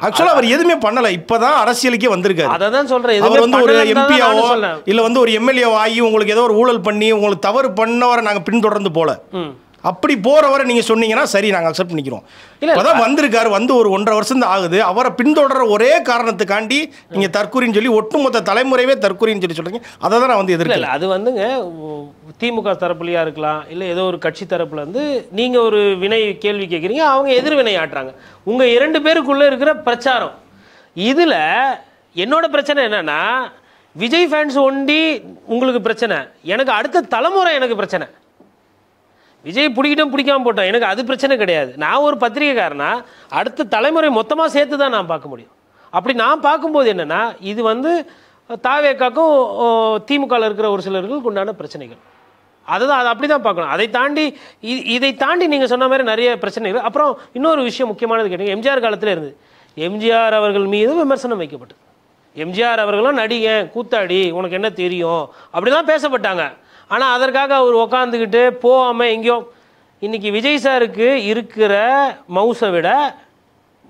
ஆக்சுவலாக அவர் எதுவுமே பண்ணல, இப்போதான் அரசியலுக்கே வந்திருக்காரு. அதான் சொல்றேன். அவர் வந்து ஒரு எம்பியாவோ இல்லை வந்து ஒரு எம்எல்ஏவோ ஆகி உங்களுக்கு ஏதோ ஒரு ஊழல் பண்ணி உங்களுக்கு தவறு பண்ணவரை நாங்கள் பின்தொடர்ந்து போல, அப்படி போறவரை நீங்க சொன்னீங்கன்னா சரி நாங்கள் அக்செப்ட் பண்ணிக்கிறோம். இப்போதான் வந்திருக்காரு, வந்து ஒரு 1.5 வருஷம் தான் ஆகுது. அவரை பின்தொடர ஒரே காரணத்துக்காண்டி நீங்க தற்கூரின்னு சொல்லி ஒட்டுமொத்த தலைமுறையே தற்கூரின்னு சொல்லி சொல்றீங்க. அதை தான் நான் வந்து எதிர்க்கல. அது வந்துங்க திமுக தரப்புலையா இருக்கலாம், இல்லை ஏதோ ஒரு கட்சி தரப்புல இருந்து நீங்க ஒரு வினை கேள்வி கேட்குறீங்க, அவங்க எதிர்வினை ஆட்டுறாங்க. உங்க 2 பேருக்குள்ள இருக்கிற பிரச்சாரம் இதுல என்னோட பிரச்சனை என்னன்னா, விஜய் ஃபேன்ஸ் ஒண்டி உங்களுக்கு பிரச்சனை, எனக்கு அடுத்த தலைமுறை எனக்கு பிரச்சனை. விஜய் பிடிக்கிட்டும் பிடிக்காம போட்டோம், எனக்கு அது பிரச்சனை கிடையாது. நான் ஒரு பத்திரிகைக்காரனா அடுத்த தலைமுறை மொத்தமாக சேர்த்து தான் நான் பார்க்க முடியும். அப்படி நான் பார்க்கும்போது என்னென்னா, இது வந்து தாவேக்காக்கும் திமுகவில் இருக்கிற ஒரு சிலர்களுக்கு உண்டான பிரச்சனைகள். அதுதான், அதை அப்படி தான் பார்க்கணும். இதை தாண்டி நீங்கள் சொன்ன மாதிரி நிறைய பிரச்சனைகள். அப்புறம் இன்னொரு விஷயம் முக்கியமானது கேட்டீங்க, எம்ஜிஆர் காலத்தில் இருந்து எம்ஜிஆர் அவர்கள் மீது விமர்சனம் வைக்கப்பட்டது. எம்ஜிஆர் அவர்களும் நடிகன் கூத்தாடி உனக்கு என்ன தெரியும் அப்படிலாம் பேசப்பட்டாங்க. ஆனால் அதற்காக அவர் உக்காந்துக்கிட்டு போகாமல் எங்கேயோ, இன்றைக்கி விஜய் சாருக்கு இருக்கிற மவுஸை விட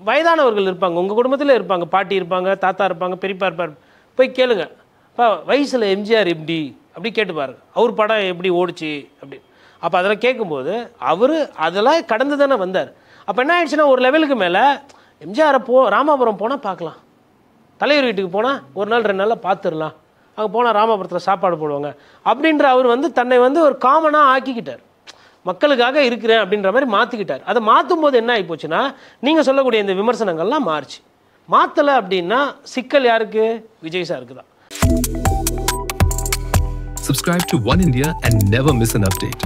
வயதானவர்கள் இருப்பாங்க, உங்கள் குடும்பத்தில் இருப்பாங்க, பாட்டி இருப்பாங்க, தாத்தா இருப்பாங்க, பெரியப்பா இருப்பார். போய் கேளுங்க, இப்போ வயசில் எம்ஜிஆர் எப்படி அப்படி கேட்டு பாருங்க, அவர் படம் எப்படி ஓடிச்சு அப்படி. அப்போ அதெல்லாம் கேட்கும்போது அவர் அதெல்லாம் கடந்து தானே வந்தார். அப்போ என்ன ஆயிடுச்சுன்னா, ஒரு லெவலுக்கு மேலே எம்ஜிஆரை ராமாபுரம் போனால் பார்க்கலாம், தலைவர் வீட்டுக்கு போனால் ஒரு நாள் 2 நாளில் பார்த்துடலாம், அங்கே போனால் ராமபுரத்தில் சாப்பாடு போடுவாங்க அப்படின்ற அவர் வந்து தன்னை வந்து ஒரு காமனாக ஆக்கிக்கிட்டார், மக்களுக்காக இருக்கிறேன் அப்படின்ற மாதிரி மாற்றிக்கிட்டார். அதை மாற்றும் போது என்ன ஆகி போச்சுன்னா, நீங்கள் சொல்லக்கூடிய இந்த விமர்சனங்கள்லாம் மாறிச்சு. மாற்றலை அப்படின்னா சிக்கல் யாருக்கு? விஜய் சாருக்கு தான். Subscribe to One India and never miss an update.